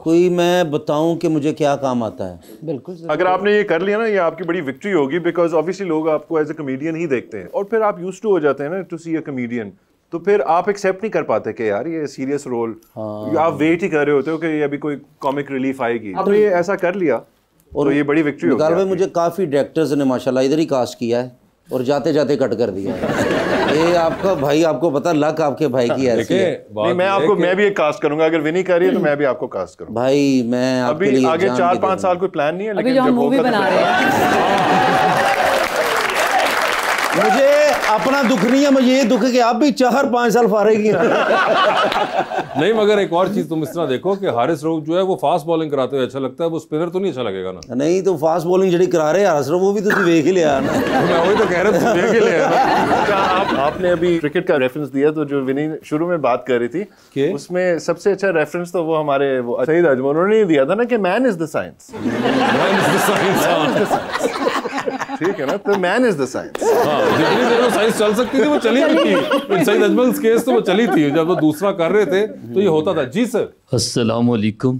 कोई मैं बताऊं कि मुझे क्या काम आता है? बिल्कुल। अगर आपने ये कर लिया ना, ये आपकी बड़ी विक्ट्री होगी, बिकॉज ऑब्वियसली लोग आपको एज ए कॉमेडियन ही देखते हैं और फिर आप यूज्ड टू हो जाते हैं ना टू सी अ कॉमेडियन, तो फिर आप एक्सेप्ट नहीं कर पाते कि यार ये सीरियस रोल, आप वेट ही कर रहे होते हो कि अभी कोई कॉमिक रिलीफ आएगी। तो ये ऐसा कर लिया और तो ये बड़ी विक्ट्री होगी। निकाल भाई, मुझे काफ़ी डायरेक्टर्स ने माशाल्लाह इधर ही कास्ट किया है और जाते जाते कट कर दिया है। ये आपका भाई, आपको पता लक आपके भाई की ऐसी है। नहीं, मैं भी एक कास्ट करूंगा, अगर विनी कर रही है तो मैं भी आपको कास्ट करूंगा। भाई मैं आपके लिए आगे 4-5 साल कोई प्लान नहीं है, लेकिन जब मूवी बना रहे हैं मुझे अपना दुख नहीं है, मुझे ये दुख है कि आप भी 4-5 साल फारेगी। नहीं, मगर एक और चीज तुम इस तरह देखो कि हारिस रऊफ जो है वो फास्ट बॉलिंग कराते हुए अच्छा लगता है, वो स्पिनर तो नहीं अच्छा लगेगा ना। नहीं तो फास्ट बॉलिंग जड़ी करा रहे हारिस रऊफ, वो भी तो देख ही लिया ना। मैं वही तो कह रहा था, देख ही लिया। आपने अभी क्रिकेट का रेफरेंस दिया, तो जो विनी शुरू में बात कर रही थी उसमें सबसे अच्छा रेफरेंस तो वो हमारे सईद अजमल उन्होंने दिया था ना कि मैन इज द साइंस। ठीक है ना, तो मैन इज द साइंस। जितनी देर में साइंस चल सकती थी वो चली थी। सईद अजमल केस तो वो चली थी, जब वो दूसरा कर रहे थे तो ये होता था। जी सर। अस्सलाम वालेकुम।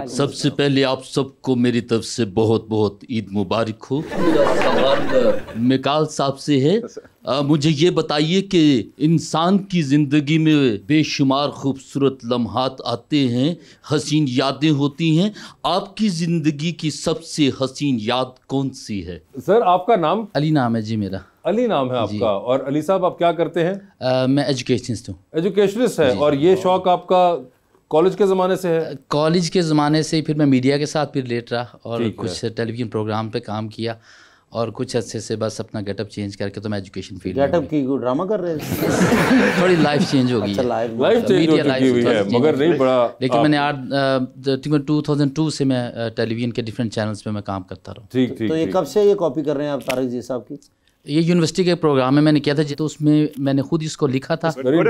सबसे पहले आप सबको मेरी तरफ से बहुत बहुत ईद मुबारक हो। मेरा सवाल मिकाल साहब से है, मुझे ये बताइए कि इंसान की ज़िंदगी में बेशुमार खूबसूरत लम्हात आते हैं, हसीन यादें होती हैं, आपकी ज़िंदगी की सबसे हसीन याद कौन सी है? सर आपका नाम? अली नाम है जी मेरा। अली नाम है आपका। और अली साहब आप क्या करते हैं? मैं एजुकेशनिस्ट हूँ। एजुकेशनिस्ट है। और ये शौक आपका कॉलेज के ज़माने से है? कॉलेज के ज़माने से, फिर मैं मीडिया के साथ फिर रिलेट रहा और कुछ टेलीविज़न प्रोग्राम पे काम किया और कुछ अच्छे से बस अपना गेटअप चेंज करके तो मैं एजुकेशन फील्ड में। गेटअप की ड्रामा कर रहे हैं? थोड़ी लाइफ चेंज हो गई है। लाइफ चेंज हो चुकी हुई है, मगर नहीं बड़ा। लेकिन मैंने 2002 से मैं टेलीविज़न के डिफरेंट चैनल्स पे मैं काम करता रहा। ठीक ठीक। तो ये कब से ये कॉपी कर रहे हैं आप तारिक जी साहब की? ये यूनिवर्सिटी के प्रोग्राम में मैंने किया था, तो उसमें मैंने खुद इसको लिखा था। Good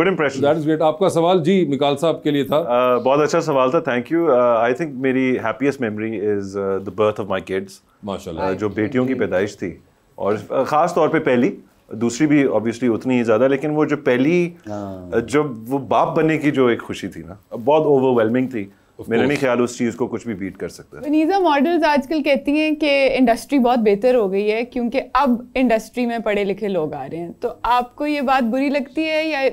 impression. That is great. आपका सवाल जी मिकाल साहब के लिए था। बहुत अच्छा सवाल था, थैंक यू। आई थिंक मेरी happiest memory is the birth of my kids. माशाल्लाह। जो बेटियों की पैदाइश थी, और ख़ास तौर पे पहली, दूसरी भी ऑब्वियसली उतनी ही ज़्यादा, लेकिन वो जो पहली जब वो बाप बनने की जो एक खुशी थी ना, बहुत ओवरवेलमिंग थी। मेरा नहीं ख्याल उस चीज़ को कुछ भी बीट कर सकता है। वनीज़ा मॉडल्स आजकल कहती हैं कि इंडस्ट्री बहुत बेहतर हो गई है क्योंकि अब इंडस्ट्री में पढ़े लिखे लोग आ रहे हैं, तो आपको ये बात बुरी लगती है या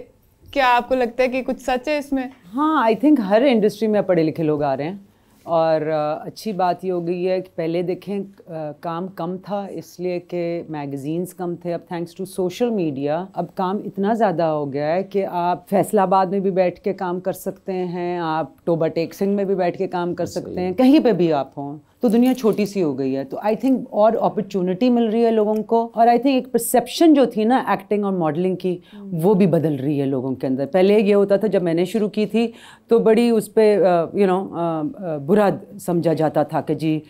क्या आपको लगता है कि कुछ सच है इसमें? हाँ, आई थिंक हर इंडस्ट्री में पढ़े लिखे लोग आ रहे हैं और अच्छी बात ये हो गई है कि पहले देखें काम कम था इसलिए कि मैगज़ीन्स कम थे। अब थैंक्स टू सोशल मीडिया अब काम इतना ज़्यादा हो गया है कि आप फैसलाबाद में भी बैठ के काम कर सकते हैं, आप टोबा टेक सिंह में भी बैठ के काम कर सकते हैं, कहीं पे भी आप हों। तो दुनिया छोटी सी हो गई है, तो आई थिंक और अपॉर्चुनिटी मिल रही है लोगों को। और आई थिंक एक परसेप्शन जो थी ना एक्टिंग और मॉडलिंग की, वो भी बदल रही है लोगों के अंदर। पहले ये होता था, जब मैंने शुरू की थी तो बड़ी उस पर बुरा समझा जाता था कि जी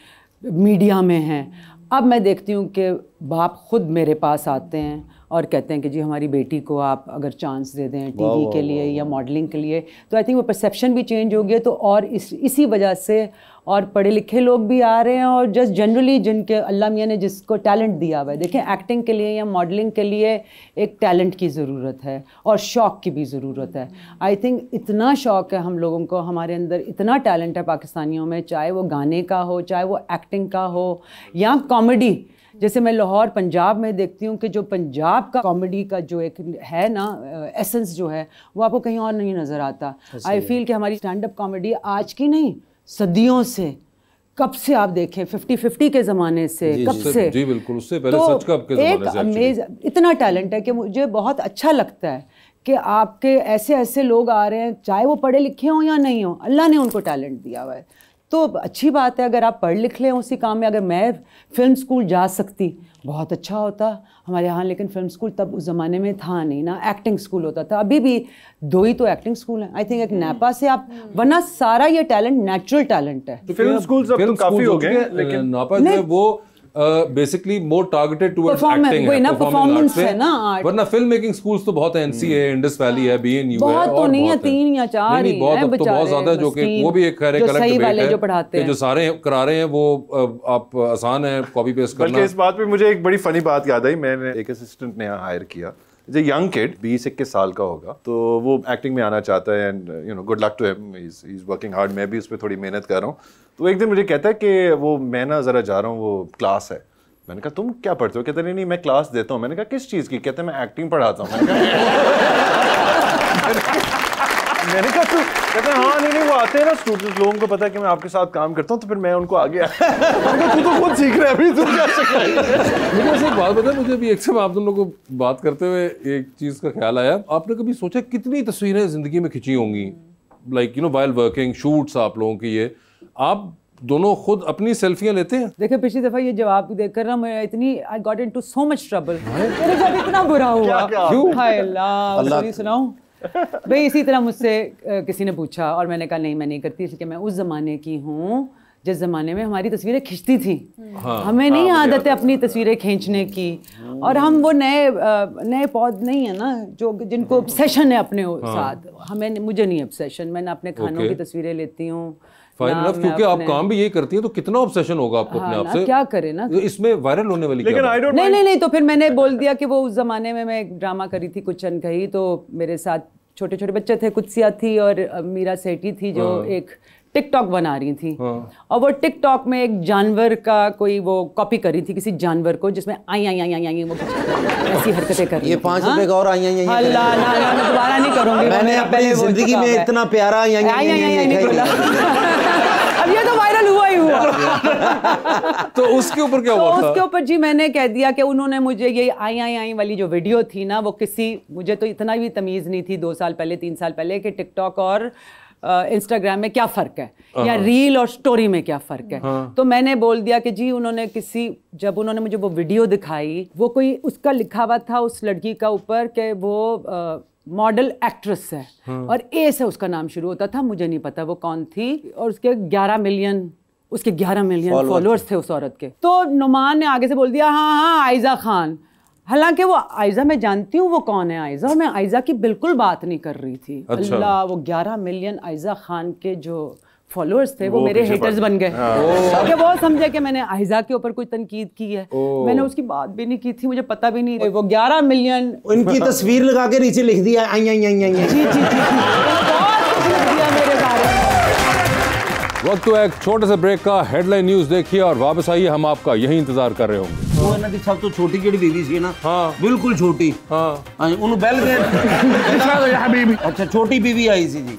मीडिया में हैं। अब मैं देखती हूँ कि बाप खुद मेरे पास आते हैं और कहते हैं कि जी हमारी बेटी को आप अगर चांस दे दें टीवी के लिए या मॉडलिंग के लिए, तो आई थिंक वो परसेप्शन भी चेंज हो गया। तो और इसी वजह से और पढ़े लिखे लोग भी आ रहे हैं और जस्ट जनरली जिनके अल्लाह मियाँ ने जिसको टैलेंट दिया हुआ है। देखें, एक्टिंग के लिए या मॉडलिंग के लिए एक टैलेंट की ज़रूरत है और शौक़ की भी ज़रूरत है। आई थिंक इतना शौक़ है हम लोगों को, हमारे अंदर इतना टैलेंट है पाकिस्तानियों में, चाहे वो गाने का हो, चाहे वो एक्टिंग का हो या कॉमेडी। जैसे मैं लाहौर पंजाब में देखती हूँ कि जो पंजाब का कॉमेडी का जो एक है ना एसेंस जो है, वो आपको कहीं और नहीं नज़र आता। आई फील कि हमारी स्टैंड अप कॉमेडी आज की नहीं, सदियों से, कब से आप देखें 50-50 के ज़माने से, कब से जी बिल्कुल, उससे पहले तो सच कब के ज़माने से इतना टैलेंट है कि मुझे बहुत अच्छा लगता है कि आपके ऐसे ऐसे लोग आ रहे हैं, चाहे वो पढ़े लिखे हों या नहीं हों, अल्लाह ने उनको टैलेंट दिया हुआ है। तो अच्छी बात है अगर आप पढ़ लिख लें उसी काम में। अगर मैं फ़िल्म स्कूल जा सकती बहुत अच्छा होता हमारे यहाँ, लेकिन फ़िल्म स्कूल तब उस ज़माने में था नहीं ना, एक्टिंग स्कूल होता था। अभी भी 2 ही तो एक्टिंग स्कूल हैं। आई थिंक एक नैपा से आप, वरना सारा ये टैलेंट नेचुरल टैलेंट है। तो फिल्म स्कूल्स अब तो काफ़ी हो गए, लेकिन नापा जो है वो बेसिकली मोर टारगेटेड टुवर्ड्स एक्टिंग है, ना परफॉर्मेंस है ना आर्ट। वरना फिल्म मेकिंग स्कूल्स तो बहुत है, एनसी है, इंडस वैली है, बीएनयू है, बहुत तो नहीं है, 3 या 4 ही बहुत, अब तो बहुत ज्यादा है, जो कि वो भी एक खैर अलग डिबेट है जो पढ़ाते हैं, जो सारे करा रहे हैं वो आप आसान है कॉपी पेस्ट करना। बल्कि इस बात पे मुझे एक बड़ी फनी बात याद आई। मैंने एक असिस्टेंट नया हायर किया इज अ यंग किड, 20-21 साल का होगा, तो वो एक्टिंग में आना चाहता है and you know good luck to him, he is working hard, मैं भी उस पर थोड़ी मेहनत कर रहा हूँ। तो एक दिन मुझे कहता है कि वो मैं ना ज़रा जा रहा हूँ, वो क्लास है। मैंने कहा तुम क्या पढ़ते हो? कहते नहीं मैं क्लास देता हूँ। मैंने कहा किस चीज़ की? कहते मैं एक्टिंग पढ़ाता हूँ। मैंने कहा तू? कहते हाँ नहीं वो आते हैं ना स्टूडेंट्स, लोगों को पता है कि मैं आपके साथ काम करता हूँ तो फिर मैं उनको आगे तू तो खुद सीख रहा है अभी, तू क्या सीख रहा है? मुझे ऐसे बात बताए, मुझे भी एक समय आप दोनों को बात करते हुए एक चीज़ का ख्याल आया। आपने कभी सोचा कितनी तस्वीरें ज़िंदगी में खिंची होंगी, like you know while working, shoots आप लोगों की, ये आप दोनों खुद अपनी सेल्फियां लेते हैं? देखिए पिछली दफ़ा ये जवाब देकर ना मैं इतनी I got into so much trouble, मेरे साथ इतना बुरा हुआ। क्यों? हाय अल्लाह, सुनाऊं भाई, इसी तरह मुझसे किसी ने पूछा और मैंने कहा नहीं मैं नहीं करती, इसलिए मैं उस ज़माने की हूँ जिस ज़माने में हमारी तस्वीरें खींचती थी। हमें नहीं आदत है अपनी तस्वीरें खींचने की, और हम वो नए पौध नहीं है ना जो जिनको ऑब्सेशन है अपने साथ। हमें, मुझे नहीं ऑब्सेशन, मैं ना अपने खानों की तस्वीरें लेती हूँ। क्योंकि आप काम भी यही करती हैं, तो कितना ऑब्सेशन होगा आपको अपने आप से? क्या करें ना, इसमें वायरल होने वाली लेकिन क्या बात? नहीं तो फिर मैंने बोल दिया कि वो उस जमाने में मैं एक ड्रामा करी थी कुछ अनकही, तो मेरे साथ छोटे छोटे बच्चे थे, कुत्सिया थी और मीरा सेठी थी जो एक टिकटॉक बना रही थी। और वो टिकटॉक में एक जानवर का कोई वो कॉपी करी थी किसी जानवर को, जिसमें आई वो ऐसी हरकतें कर रही। ये 5 रुपए का और आई अल्लाह ना मैं दोबारा नहीं करूंगी। मैंने अपनी जिंदगी में इतना प्यारा नहीं बोला। अब ये तो वायरल हुआ ही हुआ। तो उसके ऊपर क्या हुआ था? उसके ऊपर जी मैंने कह दिया कि उन्होंने मुझे ये आई वाली जो वीडियो थी ना, वो किसी, मुझे तो इतना भी तमीज़ नहीं थी 2 साल पहले 3 साल पहले कि टिकटॉक और इंस्टाग्राम में क्या फ़र्क है या रील और स्टोरी में क्या फ़र्क है। तो मैंने बोल दिया कि जी उन्होंने जब उन्होंने मुझे वो वीडियो दिखाई, वो कोई उसका लिखा हुआ था उस लड़की का ऊपर कि वो मॉडल एक्ट्रेस है और ए से उसका नाम शुरू होता था, मुझे नहीं पता वो कौन थी, और उसके 11 मिलियन फॉलोअर्स थे उस औरत के। तो नुमान ने आगे से बोल दिया हाँ आयजा खान, हालांकि वो आयजा मैं जानती हूँ वो कौन है आयजा, और मैं आयजा की बिल्कुल बात नहीं कर रही थी। अच्छा। अल्लाह, वो 11 मिलियन आयजा खान के जो फॉलोअर्स थे वो मेरे हेटर्स बन गए, क्योंकि वो समझे कि मैंने आयजा के ऊपर कोई तनकीद की है। मैंने उसकी बात भी नहीं की थी, मुझे पता भी नहीं। वो 11 मिलियन उनकी तस्वीर लगा के नीचे लिख दिया आई जी बहुत कुछ लिख दिया मेरे बारे में। वक्त तो एक छोटे से ब्रेक का, हेडलाइन न्यूज देखिए और वापस आइए, हम आपका यही इंतजार कर रहे होंगे। वो इन्हां दी सब तो छोटी जेडी बीवी सी ना, हाँ बिल्कुल छोटी, हाँ उन्हें बेल गए। अच्छा छोटी बीवी आई सी जी।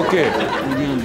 ओके।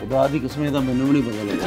खुदा दी कसम दा मैनू नहीं पता लगा।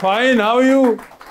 Fine, how you?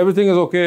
Everything is okay?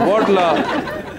What ला?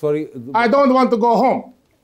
Sorry, I don't want to go home.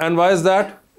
And why is that?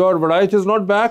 Your Badaish is not back?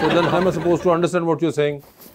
So then how am I supposed to understand what you're saying?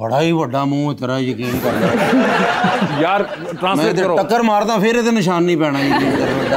बड़ा ही बड़ा मुंह है तेरा, यकीन कर। यार मैं ट्रांसलेट करो। टक्कर मारदा फिर इहदे निशान नहीं पैना, यकीन कर।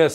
Yes.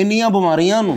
ਇੰਨੀਆਂ ਬਿਮਾਰੀਆਂ ਨੂੰ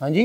हाँ जी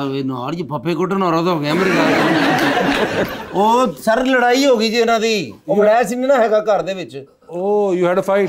ਅਰੇ ਨਾਰ ਜੀ ਫੱਫੇ ਕੁੱਟਣ ਔਰਤ ਹੋ ਗਿਆ ਮੇਰੇ ਨਾਲ। ਉਹ ਸਰ ਲੜਾਈ ਹੋ ਗਈ ਜੀ ਇਹਨਾਂ ਦੀ, ਉਹ ਬੜਾ ਸੀ ਨਾ ਹੈਗਾ ਘਰ ਦੇ ਵਿੱਚ। Oh, you had a fight.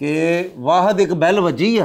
कि वाहद एक बैल वजी है।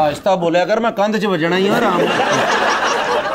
आहिस्ता बोलिया कर, मैं कंध च वजना ही आराम।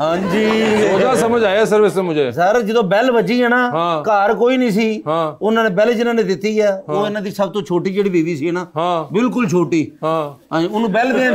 हाँ जी ਉਹਦਾ ਸਮਝ ਆਇਆ ਸਰਵਿਸ से मुझे। ਸਰ ਜਦੋਂ ਬੈਲ ਵੱਜੀ ਹੈ ਨਾ ਹਾਂ। ਘਰ ਕੋਈ ਨਹੀਂ ਸੀ ਹਾਂ। ਉਹਨਾਂ ਨੇ ਬੈਲ ਜਿਹਨਾਂ ਨੇ ਦਿੱਤੀ ਹੈ ਉਹ ਇਹਨਾਂ ਦੀ ਸਭ ਤੋਂ ਛੋਟੀ ਜਿਹੜੀ ਬੀਵੀ ਸੀ ਨਾ ਹਾਂ। ਬਿਲਕੁਲ ਛੋਟੀ हाँ ਹਾਂ ਉਹਨੂੰ ਬੈਲ ਦੇਣ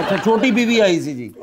ਅੱਛਾ ਛੋਟੀ ਬੀਵੀ ਆਈ ਸੀ ਜੀ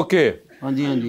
ओके हाँ जी हाँ जी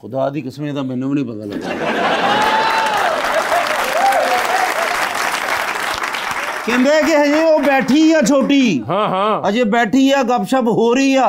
खुदा दी कसम ਦਾ ਮੈਨੂੰ ਵੀ ਨਹੀਂ ਪਤਾ ਲੱਗਾ ਕਹਿੰਦੇ ਕਿ ਹਜੇ ਉਹ ਬੈਠੀ ਆ ਛੋਟੀ हाँ हाँ ਅਜੇ ਬੈਠੀ ਆ ਗੱਪਸ਼ਪ ਹੋ ਰਹੀ ਆ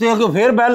ਤੇ ਅੱਗੇ ਫੇਰ ਬੈਲ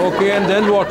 ओके एंड देन व्हाट?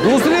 दूसरी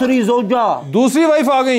ਸਰੀ ਜ਼ੋਜਾ दूसरी वाइफ आ गई?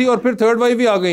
थी और फिर थर्ड वाइफ भी आ गई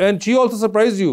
and she also surprised you?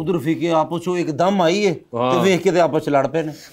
ਉਧਰ ਫੀਕੇ ਆਪਸ ਵਿੱਚ ਇੱਕਦਮ ਆਈ ਹੈ ਤੇ ਵੇਖ ਕੇ ਤੇ ਆਪਸ ਚ ਲੜ ਪਏ ਨੇ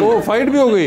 ओ फाइट भी हो गई?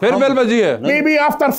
फिर बेल बजी है? maybe after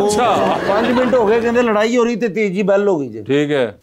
अच्छा 5 ਮਿੰਟ ਹੋ ਗਏ ਕਹਿੰਦੇ ਲੜਾਈ ਹੋ ਰਹੀ ਤੇ ਤੀਜੀ ਬੈਲ ਹੋ ਗਈ ਜੀ ठीक है।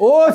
ओ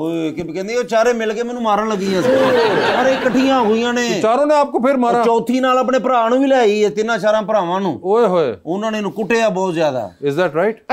ਓਏ ਕਿ ਕਹਿੰਦੀ ਉਹ ਚਾਰੇ ਮਿਲ ਕੇ ਮੈਨੂੰ ਮਾਰਨ ਲੱਗੀਆਂ ਸੀ ਸਾਰੇ ਇਕੱਠੀਆਂ ਹੋਈਆਂ ਨੇ चारों ने आपको फिर मारा? ਚੌਥੀ ਨਾਲ ਆਪਣੇ ਭਰਾ ਨੂੰ ਵੀ ਲੈ ਆਈ ਹੈ ਤਿੰਨਾਂ ਚਾਰਾਂ ਭਰਾਵਾਂ ਨੂੰ ओए होए ਉਹਨਾਂ ਨੇ ਇਹਨੂੰ ਕੁੱਟਿਆ ਬਹੁਤ ਜ਼ਿਆਦਾ is that right?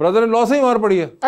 Brother in law से ही मार पड़ी है?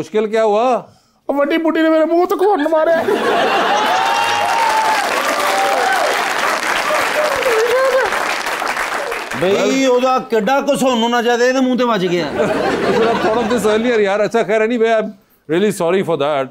मुश्किल क्या हुआ? वड्डी बुड्ढी ने मेरे मुंह तक वोट मारे। ਬਈ ਉਹਦਾ ਕਿੱਡਾ ਕੁ ਸੋਨੂੰ ਨਾ ਜਾਦੇ ਇਹਦੇ ਮੂੰਹ ਤੇ ਵੱਜ ਗਿਆ thought of this earlier यार। अच्छा खैर anyway I'm really sorry for that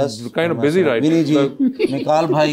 I'm kind of busy right विनी जी निकाल भाई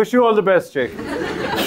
Wish you all the best, Sheikh.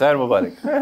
खैर मुबारक।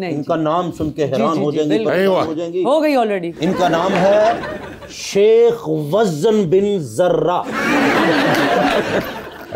नहीं इनका नाम सुन के हैरान हो जाएंगे बिल्कुल। परेशान हो जाएंगी हो गई ऑलरेडी। इनका नाम है शेख वज़न बिन जर्रा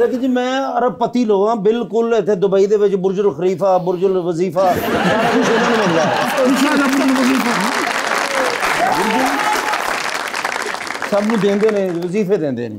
लेकिन जी मैं अरबपति लोग हाँ बिल्कुल इतने दुबई दे विच बुर्जुल खलीफा बुर्जुल वजीफा सारा कुछ उन्होंने मिल रहा है सब ਨੂੰ ਦੇਂਦੇ ਨੇ ਵਜ਼ੀਫੇ ਦਿੰਦੇ ਨੇ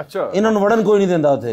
अच्छा ਇਹਨਾਂ ਨੂੰ ਵੜਨ ਕੋਈ ਨਹੀਂ ਦਿੰਦਾ ਉੱਥੇ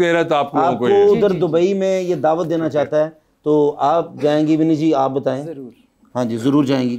दे रहा था आप लोगों को आपको ये। उधर दुबई में ये दावत देना चाहता है तो आप जाएंगी विनी जी आप बताएं हाँ जी जरूर जाएंगी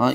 हाँ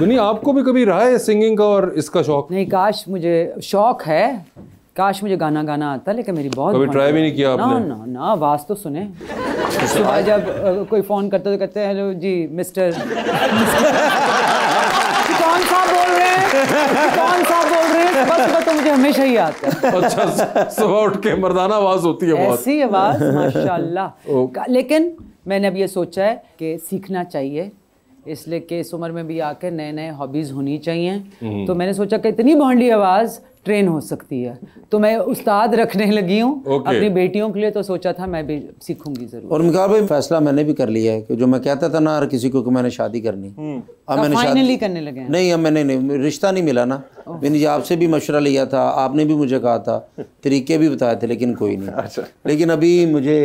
विनी आपको भी कभी रहा है सिंगिंग का और इसका शौक? नहीं काश मुझे शौक है काश मुझे गाना गाना आता लेकिन मेरी बहुत कभी try भी नहीं किया आपने? ना ना ना आवाज़ तो सुने सुबह जब कोई फ़ोन करता तो कहते हैं हेलो जी मिस्टर कौन सा बोल रहे हैं कौन सा बोल रहे हैं बस तो मुझे हमेशा ही आता है। अच्छा सुबह उठ के मर्दाना आवाज होती है बहुत। ऐसी आवाज़ माशाल्लाह। लेकिन मैंने अब ये सोचा है कि सीखना चाहिए इसलिए कि इस उम्र में भी आकर नए नए हॉबीज़ होनी चाहिए। तो मैंने सोचा कि इतनी भोंडी आवाज़ ट्रेन हो सकती है तो मैं उस्ताद रखने लगी हूँ अपनी बेटियों के लिए। तो सोचा था मैं भी सीखूंगी ज़रूर। और मिकाल भाई फैसला मैंने भी कर लिया है कि जो मैं कहता था ना हर किसी को कि मैंने शादी करनी अब मैंने फाइनली करने लगे हैं। नहीं अब मैंने नहीं रिश्ता नहीं मिला ना मैंने आपसे भी मशवरा लिया था आपने भी मुझे कहा था तरीके भी बताए थे लेकिन कोई नहीं। लेकिन अभी मुझे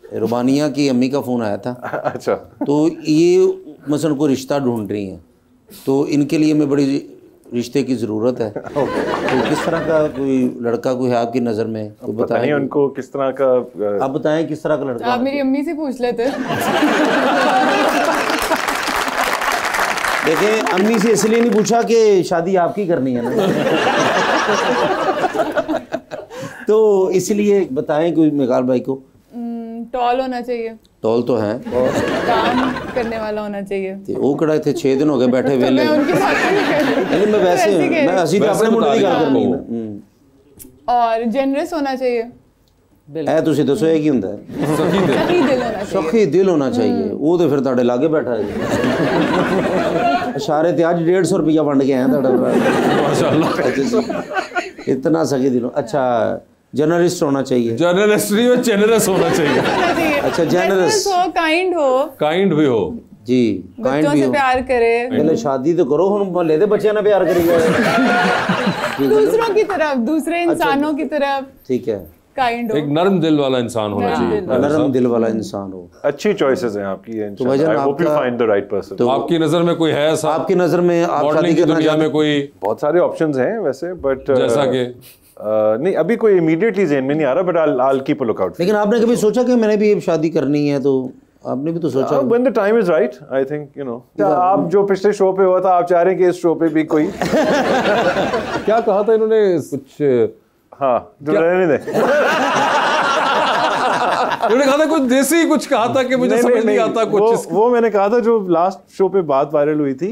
रुबानिया की अम्मी का फ़ोन आया था अच्छा तो ये मसलन कोई रिश्ता ढूंढ रही हैं तो इनके लिए मैं बड़ी रिश्ते की ज़रूरत है तो किस तरह का कोई लड़का कोई है आपकी नज़र में तो बताएं उनको किस तरह का आप बताएं किस तरह का लड़का आप मेरी अम्मी से पूछ लेते। देखिए अम्मी से इसलिए नहीं पूछा कि शादी आपकी करनी है ना तो इसलिए बताएं कोई मिकाल भाई को टॉल होना चाहिए, टॉल तो है, काम करने वाला होना चाहिए। वो कड़ा थे 6 दिन हो गए बैठे तो वेले। मैं उनकी बात नहीं कर रही। नहीं मैं वैसे कह रही। मैं हसी तो अपने मुंडे की गल करनी है। और जेनरस होना चाहिए, ਐ ਤੁਸੀਂ ਦੱਸੋ ਇਹ ਕੀ ਹੁੰਦਾ ਹੈ? सखी दिल होना चाहिए। ਸਖੀ ਦਿਲ ਹੋਣਾ ਚਾਹੀਏ। ਉਹ ਤੇ ਫਿਰ ਤੁਹਾਡੇ ਲਾਗੇ ਬੈਠਾ ਹੈ ਜੀ। ਇਸ਼ਾਰੇ ਤੇ ਅੱਜ 150 ਰੁਪਇਆ ਵੰਡ ਕੇ ਆਇਆ ਤੁਹਾਡਾ ਭਰਾ। माशाल्लाह। इतना सखी दिल। अच्छा जर्नलिस्ट होना चाहिए। जर्नलिस्ट नहीं, जेनरस होना चाहिए। अच्छा जेनरस हो, काइंड भी हो जी, बच्चों से प्यार करे। पहले शादी तो करो, हम मोहल्ले दे बच्चों ने प्यार करी जाए। दूसरों की तरफ, दूसरे इंसानों की तरफ ठीक है, काइंड हो, एक नर्म दिल वाला इंसान होना चाहिए। नरम दिल वाला इंसान हो। अच्छी चॉइसेस हैं आपकी। तो भाईजान I hope you find the right person. तो आपकी नजर में कोई है ऐसा? आपकी नजर में आप शादी की करना दुनिया में कोई? बहुत सारे ऑप्शंस हैं वैसे, बट जैसा कि नहीं अभी कोई इमीडिएटली ज़हन में नहीं आ रहा, but I will keep a look out. लेकिन आपने कभी सोचा कि मैंने भी शादी करनी है? तो आपने भी तो सोचा। When the time is right, I think you know. आप जो पिछले शो पे हुआ था, आप चाह रहे हैं कि इस शो पे भी कोई क्या कहा था इन्होंने कुछ? हाँ, जो रहने दे। उन्होंने कहा था कुछ देसी कुछ कहा था कि मुझे समझ नहीं आता कुछ। वो मैंने कहा था जो लास्ट शो पे बात वायरल हुई थी,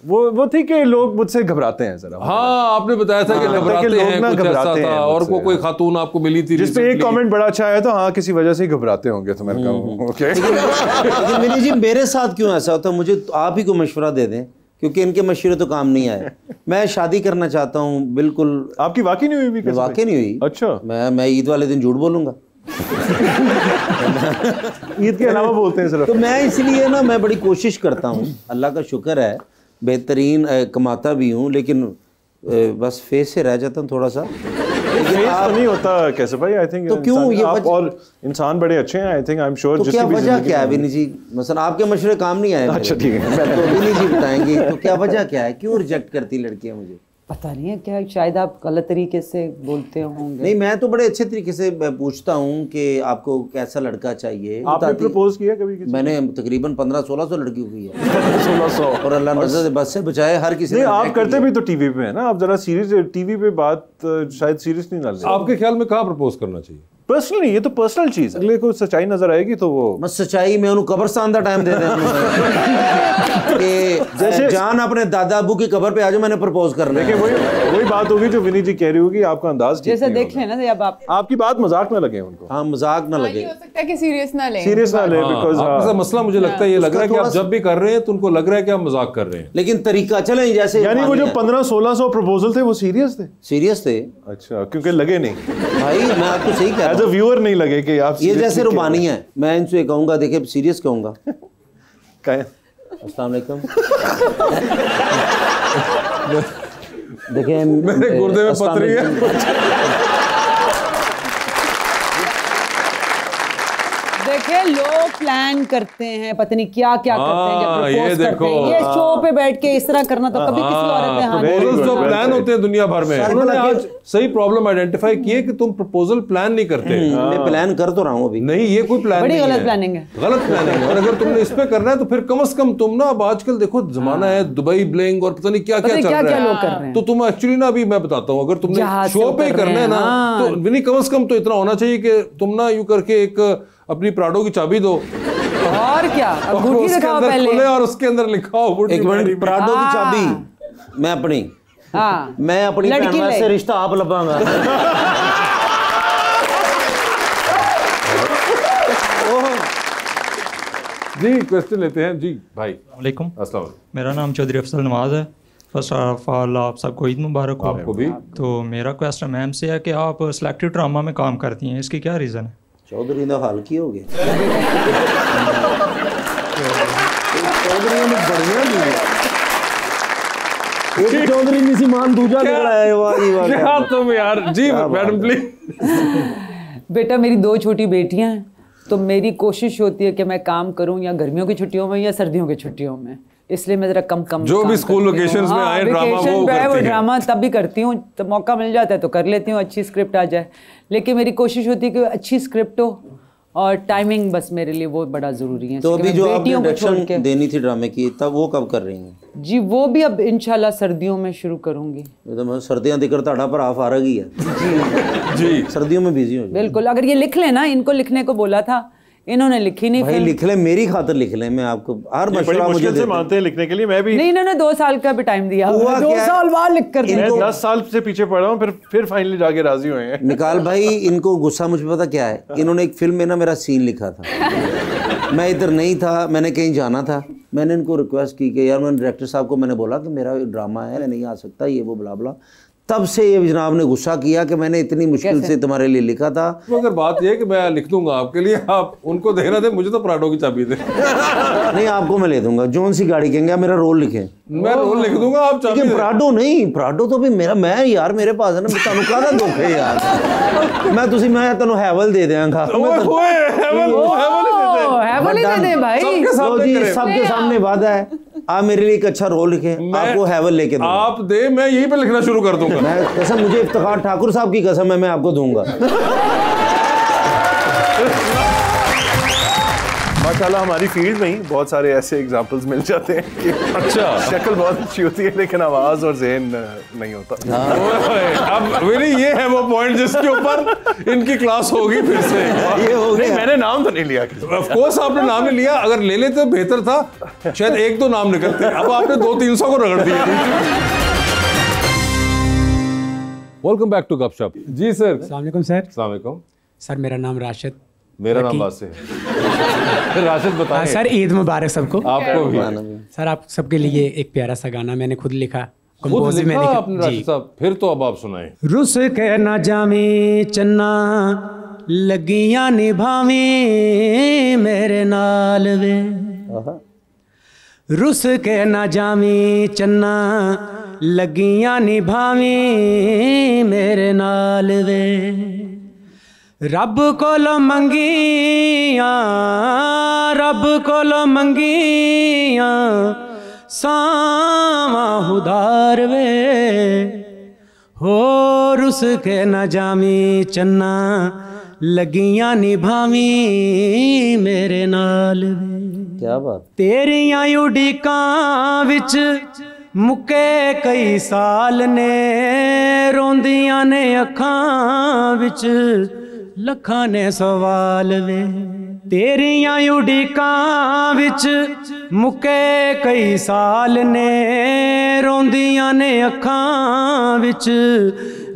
वो थी कि लोग मुझसे घबराते हैं जरा। हाँ, आपने बताया था कि घबराते हैं, कुछ ऐसा था। और कोई खातून आपको मिली थी जिसपे एक कमेंट बड़ा अच्छा आया, तो हाँ किसी वजह से ही घबराते होंगे। तो मैंने कहा ओके। लेकिन विनी जी मेरे साथ क्यों ऐसा होता है? मुझे आप ही को मशवरा दे दें, क्योंकि इनके मशवरे तो काम नहीं आए। मैं शादी करना चाहता हूँ बिल्कुल। आपकी वाकई नहीं हुई? वाकई नहीं हुई। अच्छा। मैं ईद वाले दिन झूठ बोलूंगा। ईद के अलावा बोलते हैं सिर्फ। तो मैं इसलिए ना मैं बड़ी कोशिश करता हूँ, अल्लाह का शुक्र है बेहतरीन कमाता भी हूँ, लेकिन बस फेस से रह जाता हूँ थोड़ा सा। आप नहीं होता कैसे भाई? आई थिंक तो क्यों ये आप और इंसान बड़े अच्छे हैं। I think I am sure. तो क्या वजह क्या है विनी जी? मसलन आपके मशवरे काम नहीं आए। अच्छा ठीक है, मैं तो विनी जी बताएंगे तो क्या वजह क्या है, क्यों रिजेक्ट करती लड़कियां मुझे? पता नहीं है क्या, शायद आप गलत तरीके से बोलते होंगे। नहीं, मैं तो बड़े अच्छे तरीके से पूछता हूँ कि आपको कैसा लड़का चाहिए। आपने प्रपोज किया कभी किसी? मैंने तकरीबन 1500-1600 लड़की को की है। 1500। और अल्लाह नजर से बस से बचाए हर किसी ने। आप करते भी तो टीवी पे है ना, आप जरा सीरियस टीवी पे बात शायद सीरियस नहीं डालते। आपके ख्याल में कहाँ प्रपोज करना चाहिए? पर्सनल नहीं, ये तो पर्सनल चीज है। अगले को सच्चाई नजर आएगी तो वो बस सच्चाई में उन्हें कब्रस्तान का टाइम दे दें कि जैसे जान अपने दादा अबू की कब्र पे आ जाओ, मैंने प्रपोज करना है। देखिए वही बात होगी जो विनी जी कह रही होगी। आपका अंदाज जैसे देख लेना जब आपकी बात मजाक ना लगे उनको। हाँ, मजाक ना लगे। हो सकता है कि सीरियस ना ले। बिकॉज आपका मसला मुझे लगता है ये लग रहा है कि आप जब भी कर रहे हैं तो उनको लग रहा है कि आप मजाक कर रहे हैं। लेकिन तरीका चले जैसे, यानी वो जो 1500-1600 प्रपोजल थे वो सीरियस थे? सीरियस थे। अच्छा, क्योंकि लगे नहीं भाई, मैं आपको सही कह रहा हूं। एज अ व्यूअर नहीं लगे कि आप ये जैसे रुबानी है। मैं इनसे कहूंगा, देखिए सीरियस कहूंगा। अस्सलाम वालेकुम। देखिए मेरे गुर्दे में पथरी है। देखिए लोग प्लान करते हैं, पता नहीं क्या क्या करते हैं जब ये प्रपोज देखो, करते हैं। ये शो पे बैठ के इस तरह करना तो कभी किसी औरत ने हाँ नहीं प्रपोजल जो प्लान होते हैं दुनिया भर में, उन्होंने आज आज सही प्रॉब्लम आइडेंटिफाई की है कि तुम प्रपोजल प्लान नहीं करते। मैं प्लान कर तो रहा हूँ अभी। नहीं, ये कोई प्लान बड़ी नहीं गलत है। प्लानिंग है। गलत प्लानिंग है। और अगर तुमने इस पे करना है तो फिर कम से कम तुम ना, अब आजकल देखो जमाना है दुबई ब्लिंग और पता नहीं क्या क्या चल क्या लोग कर रहा रहे है। हैं। तो तुम एक्चुअली ना, अभी मैं बताता हूँ, अगर तुमने जहाज से शो पे उतर करना रहे है ना, हैं, तो नहीं कम से कम तो इतना होना चाहिए कि तुम ना यूं करके एक अपनी प्राडो की चाबी दो और क्या, अब अंगूठी उसके दिखाओ अंदर पहले। खुले और उसके अंदर लिखाओ एक मिनट, प्राडो की चाबी मैं अपनी, हाँ, मैं अपनी लड़की भैन ले। से रिश्ता आप लबांगा। जी क्वेश्चन लेते हैं जी भाई। वालेकुम, अस्सलाम वालेकुम। मेरा नाम चौधरी अफजल नवाज है। फर्स्ट ऑफ ऑल आप सबको ईद मुबारक हो। आपको भी। तो मेरा क्वेश्चन मैम से है कि आप सिलेक्टिव ड्रामा में काम करती हैं, इसकी क्या रीज़न है? चौधरी ने हाल की हो गया। चौधरी ने बढ़िया दी। एक चौधरी में सी मान दूजा लग रहा है। वाह जी वाह। क्या तुम यार। जी मैडम प्लीज। बेटा मेरी 2 छोटी बेटियां हैं, तो मेरी कोशिश होती है कि मैं काम करूं या गर्मियों की छुट्टियों में या सर्दियों की छुट्टियों में, इसलिए मैं जरा कम जो भी स्कूल वेकेशंस में आए ड्रामा वो करती हैं। ड्रामा तब भी करती हूँ, तो मौका मिल जाता है तो कर लेती हूँ, अच्छी स्क्रिप्ट आ जाए। लेकिन मेरी कोशिश होती है कि अच्छी स्क्रिप्ट हो और टाइमिंग, बस मेरे लिए वो बड़ा ज़रूरी है। तो अभी जो आपने डायरेक्शन देनी थी ड्रामे की, तब वो कब कर रही हैं? जी वो भी अब इंशाल्लाह सर्दियों में शुरू करूँगी। तो मैं सर्दियाँ दिक्कत ਤੁਹਾਡਾ ਭਰਾ फारग ही है। जी सर्दियों में बिजी हो। बिल्कुल, अगर ये लिख लें ना, इनको लिखने को बोला था, इन्होंने लिखी नहीं भाई फिल्म। लिख ले, मेरी खातिर लिख ले, मैं आपको हर बड़ी मशवरा मुझे मुश्किल से देते मानते हैं लिखने के लिए। मैं भी नहीं, इन्होंने 2 साल का भी टाइम दिया, हुआ 2 क्या है? साल बाद लिख कर मैं दिया। 10 साल से पीछे पड़ा हूँ, फिर फाइनली जाके राजी हुए हैं। निकाल भाई, इनको गुस्सा मुझे पता क्या है, इन्होंने एक फिल्म में ना मेरा सीन लिखा था, मैं इधर नहीं था, मैंने कहीं जाना था, मैंने इनको रिक्वेस्ट की कि यार मैंने डायरेक्टर साहब को मैंने बोला कि मेरा ड्रामा है, मैं नहीं आ सकता, ये वो बुला बुला। तब से ये जनाब ने गुस्सा किया कि मैंने इतनी मुश्किल से तुम्हारे लिए लिखा था। तो अगर बात ये है कि मैं लिख दूंगा आपके लिए, आप उनको देना दे, मुझे तो पराठों की चाबी दे। नहीं, आपको मैं ले दूंगा, जोन सी गाड़ी कहेंगे आप मेरा रोल लिखें, मैं रोल लिख दूंगा, आप चाबी दे। पराठो नहीं, पराठो तो भी मेरा, मैं यार मेरे पास है ना, मैं कादा धोखे यार, मैं तुसी मैं तेन हैवल दे देंगा, हैवल ही दे दे भाई। सबके सामने वादा है, आप मेरे लिए एक अच्छा रोल लिखे, आपको हैवल लेके दूंगा। आप दे, मैं यहीं पे लिखना शुरू कर दूंगा। मैं कसम, मुझे इफ्तिखार ठाकुर साहब की कसम है, मैं आपको दूंगा। माशाल्लाह हमारी फील्ड में ही बहुत सारे ऐसे एग्जांपल्स मिल जाते हैं कि अच्छा शक्ल बहुत अच्छी होती है लेकिन आवाज और ज़हन नहीं होता। अब मेरी ये है वो पॉइंट जिसके ऊपर इनकी क्लास होगी फिर से। ये हो नहीं, गया। मैंने नाम तो नहीं लिया। ऑफ कोर्स आपने नाम नहीं लिया, अगर ले लेते तो बेहतर था, शायद 1-2 नाम निकलते, अब आपने 200-300 को रगड़ दिया। वेलकम बैक टू गपशप। जी सर। अस्सलाम वालेकुम सर। अस्सलाम वालेकुम सर, मेरा नाम राशिद। मेरा नाम वासिफ है। फिर राशिद बताएं। सर ईद मुबारक सबको। आपको भी। सर आप सबके लिए एक प्यारा सा गाना मैंने खुद लिखा, खुद कंपोज लिखा मैंने आपने राशिद साहब? फिर तो अब आप सुनाएं। रुस के ना जावी चन्ना लगियां निभावी मेरे नाल वे, रुस के ना जावी चन्ना लगियां निभावी मेरे नाल वे, रब कोलो मंगियां रब कोलो मंगियां सावा उदार वे, हो रुस के न जामी चन्ना लगियां निभावी मेरे नाल वे। क्या बात। तेरियां उड़ीकां विच मुके कई साल ने, रोंदियां ने अखां विच लखां ने सवाल वे, तेरियां उड़ीकां विच मुके कई साल ने, रोंदियां ने अखां विच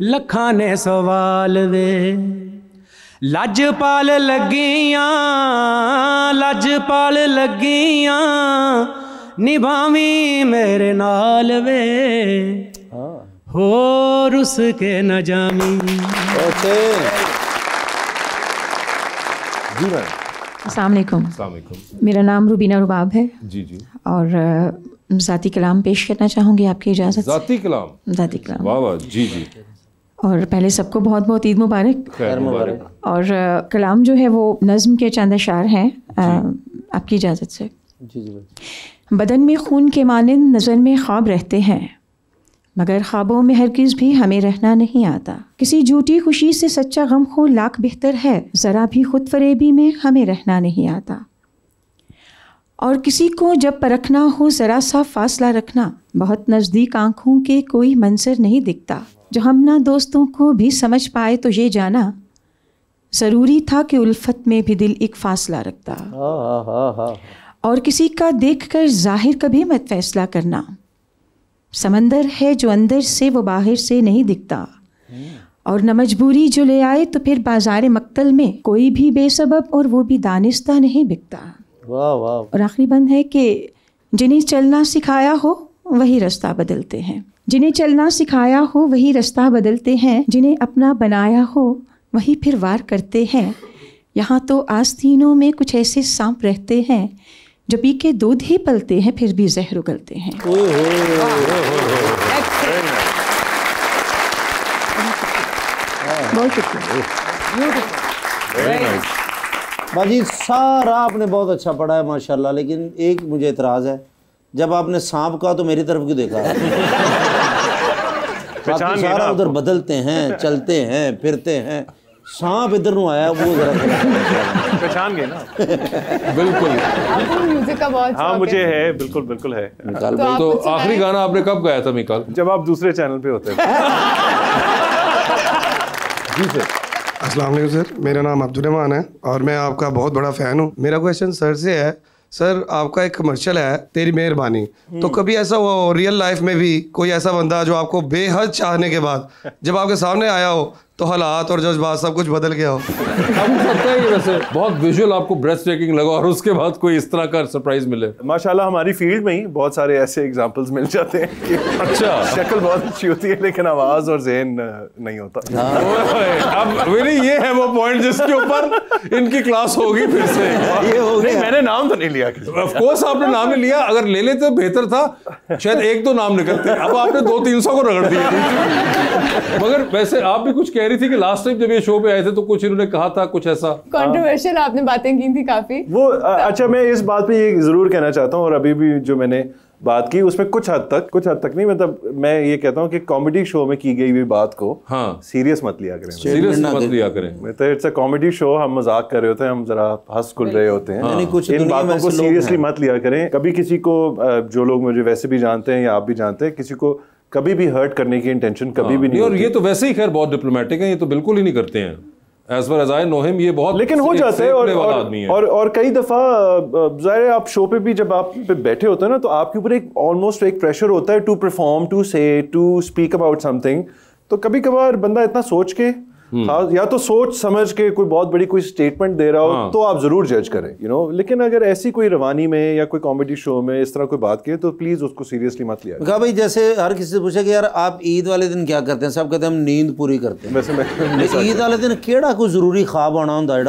लखां ने सवाल वे, लजपाल लगियां लजपाल लगियां निभावी मेरे नाल वे, हो रुस के न जामी। जी मैम। अस्सलाम वालेकुम। अस्सलाम वालेकुम। मेरा नाम रुबीना रुबाब है। जी जी। और ज़ाती कलाम पेश करना चाहूँगी आपकी इजाज़त। ज़ाती कलाम। ज़ाती कलाम। वाह वाह। जी जी। और पहले सबको बहुत बहुत ईद मुबारक। खैर मुबारक। और कलाम जो है वो नज़्म के चंद अशार हैं, आपकी इजाज़त से। जी जी। बदन में खून के मानिंद नज़र में ख्वाब रहते हैं, मगर ख्वाबों में हरगिज़ भी हमें रहना नहीं आता, किसी झूठी खुशी से सच्चा गम खो लाख बेहतर है, ज़रा भी खुद फरेबी में हमें रहना नहीं आता, और किसी को जब परखना हो ज़रा सा फासला रखना, बहुत नज़दीक आँखों के कोई मंजर नहीं दिखता, जो हम ना दोस्तों को भी समझ पाए तो ये जाना ज़रूरी था कि उल्फत में भी दिल एक फासला रखता, और किसी का देखकर ज़ाहिर कभी मत फैसला करना, समंदर है जो अंदर से वो बाहर से नहीं दिखता, और न मजबूरी जो ले आए तो फिर बाजार मक्तल में कोई भी बेसबब और वो भी दानिस्ता नहीं बिकता। वाह वाह। और आखिरी बंद है कि जिन्हें चलना सिखाया हो वही रास्ता बदलते हैं, जिन्हें चलना सिखाया हो वही रास्ता बदलते हैं, जिन्हें अपना बनाया हो वही फिर वार करते हैं, यहाँ तो आस्तीनों में कुछ ऐसे सांप रहते हैं जो पी के दूध ही पलते हैं फिर भी जहर उगलते हैं। बहुत बाजी सारा आपने बहुत अच्छा पढ़ा है माशाल्लाह, लेकिन एक मुझे एतराज़ है, जब आपने सांप कहा तो मेरी तरफ क्यों देखा? बाकी सारा उधर बदलते हैं, चलते हैं, फिरते हैं, सांप इधर नु आया वो जरा पहचान गए ना। बिल्कुल। म्यूजिक का बहुत हाँ मुझे है, बिल्कुल बिल्कुल है। तो आखिरी गाना आपने कब गाया था मिकाल? जब आप दूसरे चैनल पे होते थे। जी सर। अस्सलाम वालेकुम सर, मेरा नाम अब्दुल रहमान है और मैं आपका बहुत बड़ा फ़ैन हूँ। मेरा क्वेश्चन सर से है, सर आपका एक कमर्शियल है तेरी मेहरबानी, तो कभी ऐसा हुआ हो रियल लाइफ में भी कोई ऐसा बंदा जो आपको बेहद चाहने के बाद जब आपके सामने आया हो तो हालात और जज्बात सब कुछ बदल गया हो? हम सकता है वैसे बहुत विजुअल आपको ब्रेस्ट टेकिंग लगा और उसके बाद कोई इस तरह का सरप्राइज मिले। माशाल्लाह हमारी फील्ड में ही बहुत सारे ऐसे एग्जांपल्स मिल जाते हैं कि अच्छा शक्ल बहुत अच्छी होती है लेकिन आवाज और ज़हन नहीं होता। अब मेरी ये है वो पॉइंट जिसके ऊपर इनकी क्लास होगी फिर से। ये हो गया। मैंने नाम तो नहीं लिया, ऑफ कोर्स आपने नाम नहीं लिया, अगर ले लेते तो बेहतर था, शायद एक दो नाम निकलते, अब आपने 200-300 को रगड़ दिया। मगर वैसे आप भी कुछ कह रही थी कि लास्ट टाइम जब ये शो पे आए थे तो कुछ इन्होंने कहा था कुछ ऐसा कंट्रोवर्शियल आपने बातें की थी काफी वो। अच्छा मैं इस बात पे ये जरूर कहना चाहता हूँ और अभी भी जो मैंने बात की उसमें कुछ हद तक नहीं, मतलब मैं ये कहता हूँ कि कॉमेडी शो में की गई हुई बात को सीरियस मत लिया करें, सीरियस मत लिया करें। मतलब इट्स अ कॉमेडी शो, हम मजाक कर रहे होते हैं, हम जरा हंस खुल रहे होते हैं, इन बातों को सीरियसली मत लिया करें। कभी किसी को, जो लोग मुझे वैसे भी जानते हैं या आप भी जानते हैं, किसी को कभी भी हर्ट करने की इंटेंशन कभी भी नहीं। और ये तो वैसे ही खैर बहुत डिप्लोमेटिक है, ये तो बिल्कुल ही नहीं करते हैं। As far as I know him, ये बहुत लेकिन हो जाता है और कई दफा ज़ाहिर है आप शो पे भी जब आप पे बैठे होते हैं ना तो आपके ऊपर एक ऑलमोस्ट एक प्रेशर होता है टू परफॉर्म, टू से, टू स्पीक अबाउट समथिंग। तो कभी कभार बंदा इतना सोच के या तो सोच समझ के कोई बहुत बड़ी कोई स्टेटमेंट दे रहा हो तो आप जरूर जज करें, यू नो। लेकिन अगर ऐसी कोई रवानी में या कोई कॉमेडी शो में इस तरह कोई बात की तो प्लीज उसको सीरियसली मत लिया कहा। भाई जैसे हर किसी से पूछा कि यार आप ईद वाले दिन क्या करते हैं, सब कहते हैं हम नींद पूरी करते हैं। वैसे मैं ईद वाले दिन केड़ा कोई जरूरी ख्वाब आना होता है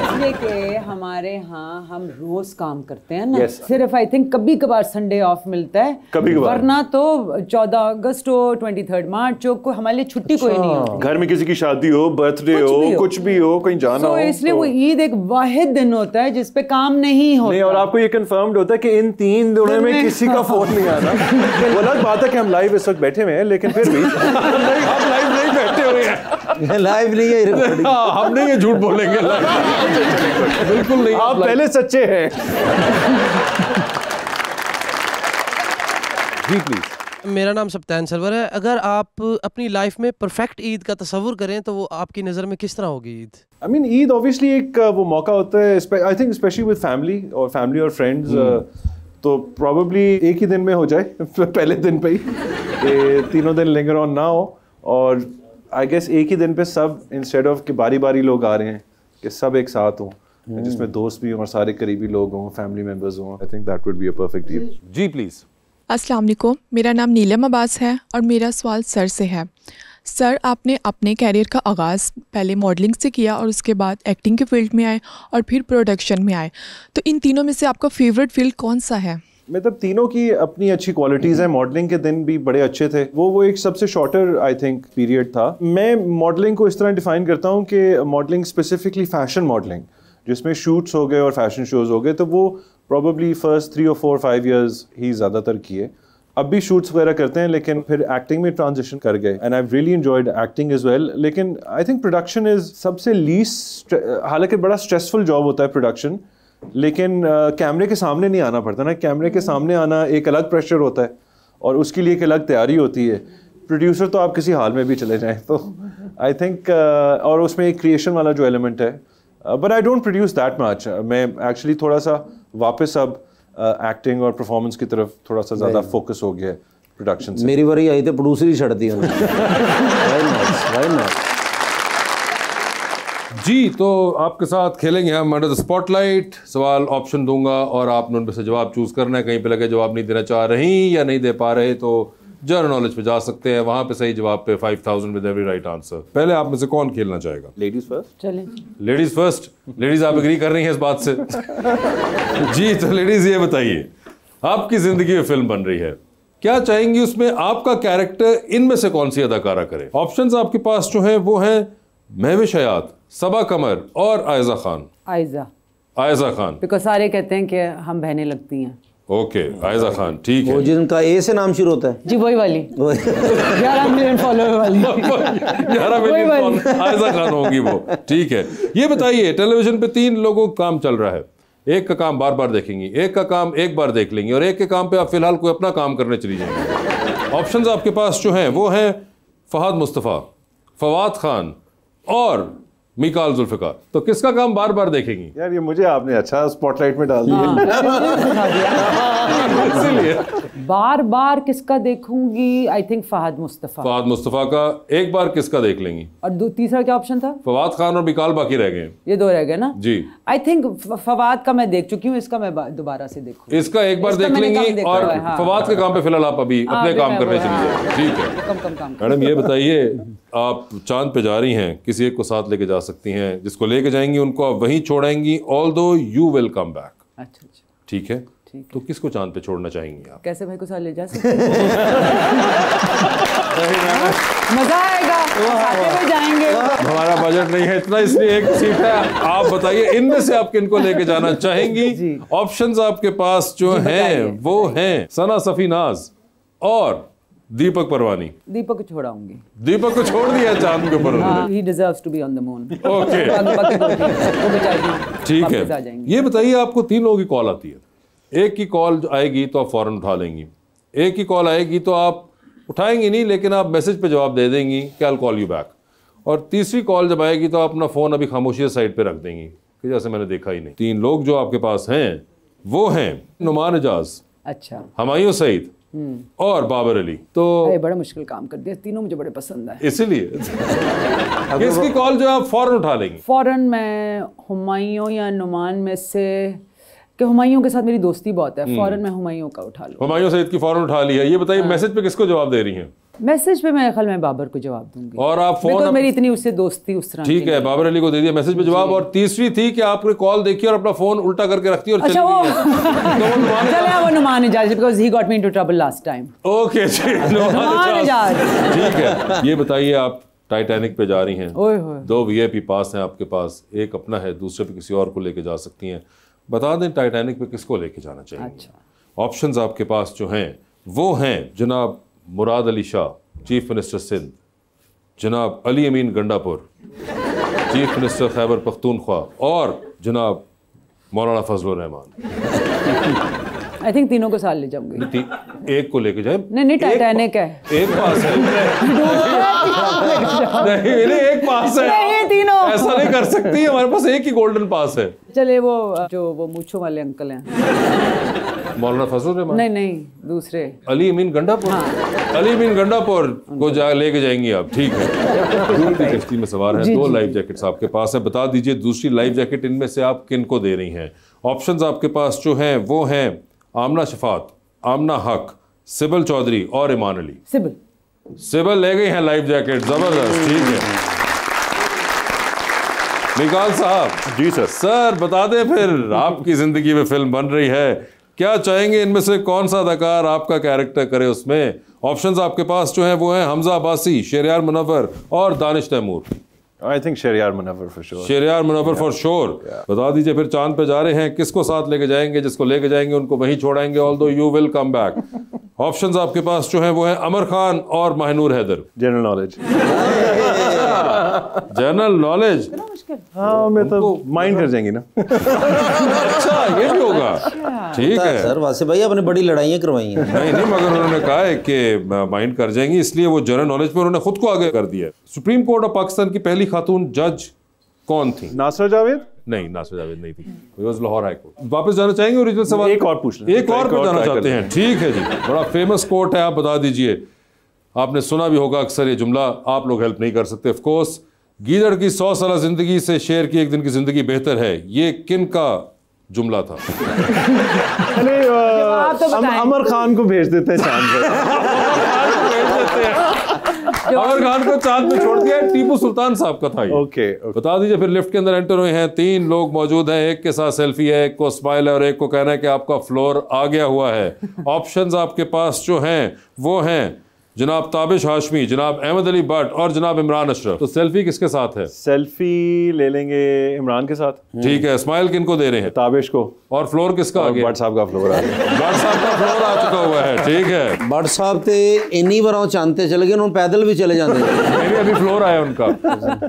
इसलिए कि हमारे यहाँ हम रोज काम करते हैं ना, सिर्फ आई थिंक कभी कभार संडे ऑफ मिलता है, वरना तो 14 अगस्त हो 23 मार्च हो हमारे लिए छुट्टी कोई नहीं हो। घर में किसी की शादी हो, बर्थडे हो, कुछ भी हो, कहीं जाना हो, इसलिए वो ईद एक वाहिद दिन होता है जिसपे काम नहीं होता। नहीं, और आपको ये कंफर्म्ड होता है कि इन 3 दिनों में किसी का फोन नहीं आना। वो अलग बात है कि हम लाइव इस वक्त बैठे हुए हैं, लेकिन फिर भी हम लाइव नहीं बैठे हुए हैं, लाइव नहीं है, हम नहीं ये झूठ बोलेंगे, बिल्कुल नहीं। आप पहले सच्चे हैं। जी प्लीज। मेरा नाम सप्तान सरवर है। अगर आप अपनी लाइफ में परफेक्ट ईद का तस्वुर करें तो वो आपकी नज़र में किस तरह होगी Eid? I mean Eid obviously एक वो मौका होता है, I think specially with family और फ्रेंड्स, तो प्रॉबेबली एक ही दिन में हो जाए पहले दिन पे ही, तीनों दिन लिंगर ऑन ना हो। और आई गेस एक ही दिन पे सब, इंस्टेड ऑफ कि बारी बारी लोग आ रहे हैं, कि सब एक साथ हों, जिसमें दोस्त भी हों और सारे करीबी लोग हों, फैमिली मेम्बर्स हों। I think that would be a perfect Eid. जी प्लीज़। अस्सलाम वालेकुम, मेरा नाम नीलम अब्बास है और मेरा सवाल सर से है। सर, आपने अपने कैरियर का आगाज़ पहले मॉडलिंग से किया और उसके बाद एक्टिंग के फील्ड में आए और फिर प्रोडक्शन में आए, तो इन तीनों में से आपका फेवरेट फील्ड कौन सा है? मतलब तीनों की अपनी अच्छी क्वालिटीज़ हैं। मॉडलिंग के दिन भी बड़े अच्छे थे, वो एक सबसे शॉर्टर आई थिंक पीरियड था। मैं मॉडलिंग को इस तरह डिफ़ाइन करता हूँ कि मॉडलिंग स्पेसिफिकली फ़ैशन मॉडलिंग, जिसमें शूट्स हो गए और फैशन शोज़ हो गए, तो वो प्रॉबली फर्स्ट 3 or 4 5 years ही ज़्यादातर किए। अब भी शूट्स वगैरह करते हैं, लेकिन फिर एक्टिंग में ट्रांजिशन कर गए, and I really enjoyed acting as well. लेकिन आई थिंक प्रोडक्शन इज़ सबसे लीस्ट, हालांकि बड़ा स्ट्रेसफुल जॉब होता है प्रोडक्शन, लेकिन कैमरे के सामने नहीं आना पड़ता ना। कैमरे के सामने आना एक अलग प्रेशर होता है और उसके लिए एक अलग तैयारी होती है। प्रोड्यूसर तो आप किसी हाल में भी चले जाएँ, तो आई थिंक और उसमें एक क्रिएशन वाला जो एलिमेंट है, but I don't produce that much. मैं एक्चुअली थोड़ा सा वापस अब एक्टिंग और परफॉर्मेंस की तरफ थोड़ा सा ज़्यादा फोकस हो गया है प्रोडक्शन से। मेरी बारी आई तो प्रोड्यूसर ही छड़ दी जी, तो आपके साथ खेलेंगे हम अंडर द स्पॉटलाइट। सवाल ऑप्शन दूंगा और आपने उनमें से जवाब चूज करना है। कहीं पे लगे जवाब नहीं देना चाह रही या नहीं दे पा रहे तो जनरल नॉलेज पे जा सकते हैं, वहां पे सही जवाब पे 5000 विद एवरी राइट आंसर। पहले आप में से कौन खेलना चाहेगा? Ladies first. चलें, लेडीज फर्स्ट। लेडीज आप एग्री कर रही हैं इस बात से? जी, तो लेडीज ये बताइए, आपकी जिंदगी में फिल्म बन रही है, क्या चाहेंगी उसमें आपका कैरेक्टर इनमें से कौन सी अदाकारा करे? ऑप्शंस आपके पास जो हैं वो हैं महविश हयात, सबा कमर और आयजा खान। आयजा खान, बिकॉज सारे कहते हैं कि हम बहनें लगती हैं। ओके, आयजा खान, ठीक है। वो जिनका ए से नाम शुरू होता है जी, वही वाली 11 मिलियन फॉलोअर वाली 11 मिलियन आयजा खान होगी वो, ठीक है। ये बताइए, टेलीविजन पे 3 लोगों का काम चल रहा है, एक का काम बार बार देखेंगी, एक का काम एक बार देख लेंगी और एक के काम पे आप फिलहाल कोई अपना काम करने चली जाएंगी। ऑप्शंस आपके पास जो हैं वो हैं फहद मुस्तफ़ा, फवाद खान और मिकाल जुल्फिकार। तो किसका काम बार बार देखेंगी? यार ये मुझे आपने अच्छा स्पॉटलाइट में डाल दिया। इसीलिए बार बार किसका देखूंगी? I think Fahad Mustafa. फहद मुस्तफ़ा का एक बार किसका देख लेंगी? और तीसरा क्या ऑप्शन था? फवाद खान और मिकाल बाकी रह गए। ये दो रह गए ना जी। आई थिंक फवाद का मैं देख चुकी हूँ, इसका मैं दोबारा से देखूँ। इसका एक बार देख लेंगी और फवाद के काम पे फिलहाल आप अभी अपने काम करने चली जाए। ठीक है कम। मैडम ये बताइए, आप चांद पे जा रही हैं, किसी एक को साथ लेके जा सकती हैं, जिसको लेके जाएंगी उनको आप वहीं छोड़ेंगी, although you will come back. अच्छा। ठीक है, तो किसको चांद पे छोड़ना चाहेंगी आप? कैसे भाई को साथ ले जा सकते हैं? मजा आएगा, साथ में जाएंगे। हमारा बजट नहीं है इतना, इसलिए एक सीट है। आप बताइए इनमें से आप किनको लेके जाना चाहेंगी? ऑप्शंस आपके पास जो हैं वो हैं सना सफीनाज और दीपक परवानी। दीपक को छोड़ाऊंगी। दीपक को छोड़ दिया चांद के ऊपर। He deserves to be on the moon. Okay ठीक है। ये बताइए, आपको 3 लोगों की कॉल आती है। एक की कॉल आएगी तो आप फौरन उठा लेंगी, एक की कॉल आएगी तो आप उठाएंगी नहीं, लेकिन आप मैसेज पे जवाब दे देंगी कि I'll call you back, और तीसरी कॉल जब आएगी तो आप अपना फ़ोन अभी खामोशी साइड पे रख देंगी कि जैसे मैंने देखा ही नहीं। 3 लोग जो आपके पास हैं वो हैं नुमान एजाज, अच्छा, हुमायूं सईद और बाबर अली। तो बड़ा मुश्किल काम कर दिया, तीनों मुझे बड़े पसंद है, इसीलिए किसकी कॉल जो आप फौरन उठा लेंगी? फौरन मैं हुमायूं या नुमान में से, कि हुमायूं के साथ मेरी दोस्ती बहुत है, फौरन मैं हुमायूं का उठा लूं। हुमायूं सईद की फौरन उठा ली है। ये बताइए मैसेज पे किसको जवाब दे रही हैं? मैसेज पे मेरे ख्याल में बाबर को जवाब दूंगी। और आप फोन, मेरी इतनी उससे दोस्ती उस तरह। ठीक है, बाबर अली को दे दिया मैसेज पे जवाब। और तीसरी थी कि आपने कॉल देखी और अपना फोन उल्टा करके रखती और अच्छा, वो Noman Ijaz, because he got me into trouble last time. Okay Noman Ijaz, ठीक है। ये बताइए, आप टाइटैनिक पे जा रही हैं, 2 वीआईपी पास हैं आपके पास, एक अपना है, दूसरे पे किसी और को लेके जा सकती हैं। बता दें टाइटैनिक पे किसको लेके जाना चाहिए? अच्छा। ऑप्शंस आपके पास जो हैं वो हैं जनाब मुराद अली शाह, चीफ मिनिस्टर सिंध, जनाब अली अमीन गंडापुर, चीफ मिनिस्टर खैबर पख्तूनख्वा, और जनाब मौलाना फजलुर रहमान। आई थिंक तीनों को साथ ले जाऊंगी। एक को लेके जाए? नहीं, टाइटैनिक है, एक पास है। नहीं, एक पास है, नहीं तीनों ऐसा नहीं कर सकती, हमारे पास एक ही गोल्डन पास है। चले वो मूंछों वाले अंकल हैं, मौलाना फजलुर रहमान। नहीं दूसरे, अली अमीन गंडापुर। अली अमीन गंडापुर को लेके जाएंगी आप, ठीक है। कश्ती में सवार हैं, 2 लाइफ जैकेट्स आपके पास है। बता दीजिए दूसरी लाइफ जैकेट इनमें से आप किन को दे रही हैं? ऑप्शंस आपके पास जो हैं वो हैं आमना शफात, आमना हक, सिबल चौधरी और ईमान अली। सिबल ले गई हैं लाइफ जैकेट, जबरदस्त, ठीक है। मिकाल साहब। जी सर बता दें फिर, आपकी जिंदगी में फिल्म बन रही है, क्या चाहेंगे इनमें से कौन सा अदाकार आपका कैरेक्टर करे उसमें? ऑप्शंस आपके पास जो हैं वो हैं हमजा अब्बासी, शहरयार मुनव्वर और Danish Taimur. I think Shahryar Munawwar for sure. Shahryar Munawwar for sure. बता दीजिए फिर, चांद पे जा रहे हैं, किसको साथ लेके जाएंगे? जिसको लेके जाएंगे उनको वहीं छोड़ेंगे, although you will come back. Options आपके पास जो हैं वो हैं अमर खान और Mahnoor Haider. General knowledge. General knowledge, हाँ मैं तो माइंड कर जाएंगी ना। अच्छा ये भी होगा, ठीक है सर। वासे भाई आपने बड़ी लड़ाइयाँ करवाई हैं। नहीं, मगर उन्होंने कहा है कि माइंड कर जाएंगी, इसलिए वो जनरल नॉलेज पे उन्होंने खुद को आगे कर दिया। सुप्रीम कोर्ट ऑफ पाकिस्तान की पहली खातून जज कौन थी? नासर जावेद? नहीं, नासर जावेद नहीं थी, लाहौर हाई कोर्ट। वापस जाना चाहेंगे ओरिजिनल सवाल? एक और पूछ लें, एक और पे जाना चाहते हैं, ठीक है जी। बड़ा फेमस कोर्ट है, आप बता दीजिए। आपने सुना भी होगा अक्सर ये जुमला, आप लोग हेल्प नहीं कर सकते ऑफ कोर्स। गीदड़ की 100 साल जिंदगी से शेर की एक दिन की जिंदगी बेहतर है, ये किन का जुमला था? अमर खान को भेज देते हैं चांद पे। अमर खान को चांद पे छोड़ दिया, टीपू सुल्तान साहब का था ये। ओके। बता दीजिए फिर, लिफ्ट के अंदर एंटर हुए हैं, 3 लोग मौजूद हैं, एक के साथ सेल्फी है, एक को स्माइल है और एक को कहना है कि आपका फ्लोर आ गया हुआ है। ऑप्शंस आपके पास जो हैं वो हैं जनाब ताबिश हाशमी, जनाब अहमद अली भट्ट और जनाब इमरान अशरफ। तो सेल्फी किसके साथ है? सेल्फी ले लेंगे इमरान के साथ। ठीक है, स्माइल किनको दे रहे हैं? ताबिश को। और फ्लोर किसका आ गया? भट्ट साहब का फ्लोर आ गया। भट्ट साहब का फ्लोर आ चुका हुआ है, ठीक है। भट्ट साहब ते इन्नी बार चांदते चले गए, उन्होंने पैदल भी चले जाते हैं। अभी फ्लोर आया उनका।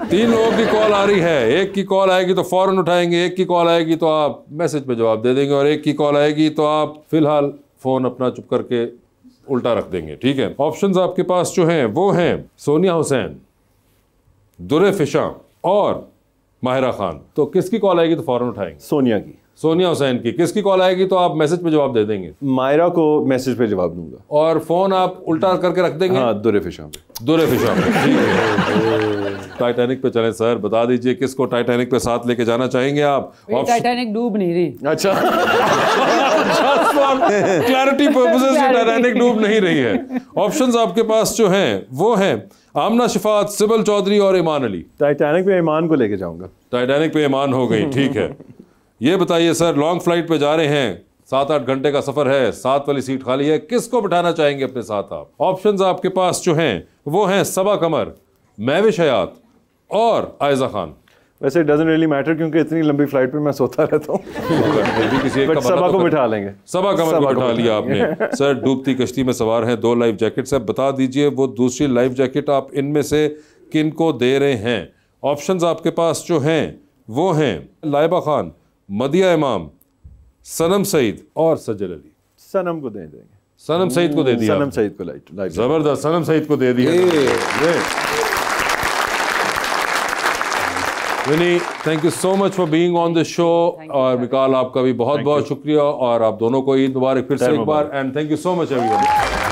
3 लोगों की कॉल आ रही है, एक की कॉल आएगी तो फौरन उठाएंगे, एक की कॉल आएगी तो आप मैसेज पे जवाब दे देंगे, और एक की कॉल आएगी तो आप फिलहाल फोन अपना चुप करके उल्टा रख देंगे, ठीक है। ऑप्शंस आपके पास जो हैं वो हैं सोनिया हुसैन, दुर्रे फिशा और माहिरा खान। तो किसकी कॉल आएगी तो फौरन उठाएंगे? सोनिया की। सोनिया हुसैन की। किसकी कॉल आएगी तो आप मैसेज पे जवाब दे देंगे? मायरा को मैसेज पे जवाब दूंगा। और फोन आप उल्टा करके रख देंगे? हाँ, दुरे फिशा पे। दुरे फिशा पे, ठीक है। टाइटैनिक पे चलें सर, बता दीजिए किसको टाइटैनिक पे साथ लेके जाना चाहेंगे आप? टाइटैनिक डूब नहीं रही। अच्छा, क्लैरिटी पर्पसेस से टाइटैनिक डूब नहीं रही है। ऑप्शंस आपके पास जो हैं वो हैं आमना शिफात, सिबल चौधरी और ईमान अली। टाइटैनिक पे ईमान को लेके जाऊंगा। टाइटैनिक पे ईमान हो गई, ठीक है। ये बताइए सर, लॉन्ग फ्लाइट पे जा रहे हैं, 7-8 घंटे का सफर है, 7 वाली सीट खाली है, किसको बिठाना चाहेंगे अपने साथ आप? ऑप्शंस आपके पास जो हैं वो हैं सबा कमर, महविश हयात और आयजा खान। वैसे it doesn't really matter क्योंकि इतनी लंबी फ्लाइट पे मैं सोता रहता हूँ। सबा को बिठा लेंगे। सबा कमर को बिठा लिया आपने। सर, डूबती कश्ती में सवार हैं, 2 लाइफ जैकेट्स हैं, बता दीजिए वो दूसरी लाइफ जैकेट आप इनमें से किन को दे रहे हैं? ऑप्शंस आपके पास जो हैं वो हैं लाइबा खान, मदिया इमाम, सनम सईद और सज्जल अली। सनम को दे देंगे। सनम सईद को दे दिया। सनम सईद को लाइफ जबरदस्त, सनम सईद को दे दिया। Vini, thank you so much for being on the show. और विकाल, आपका भी बहुत बहुत शुक्रिया और आप दोनों को ईद मुबारक फिर से एक बार, and thank you so much everyone.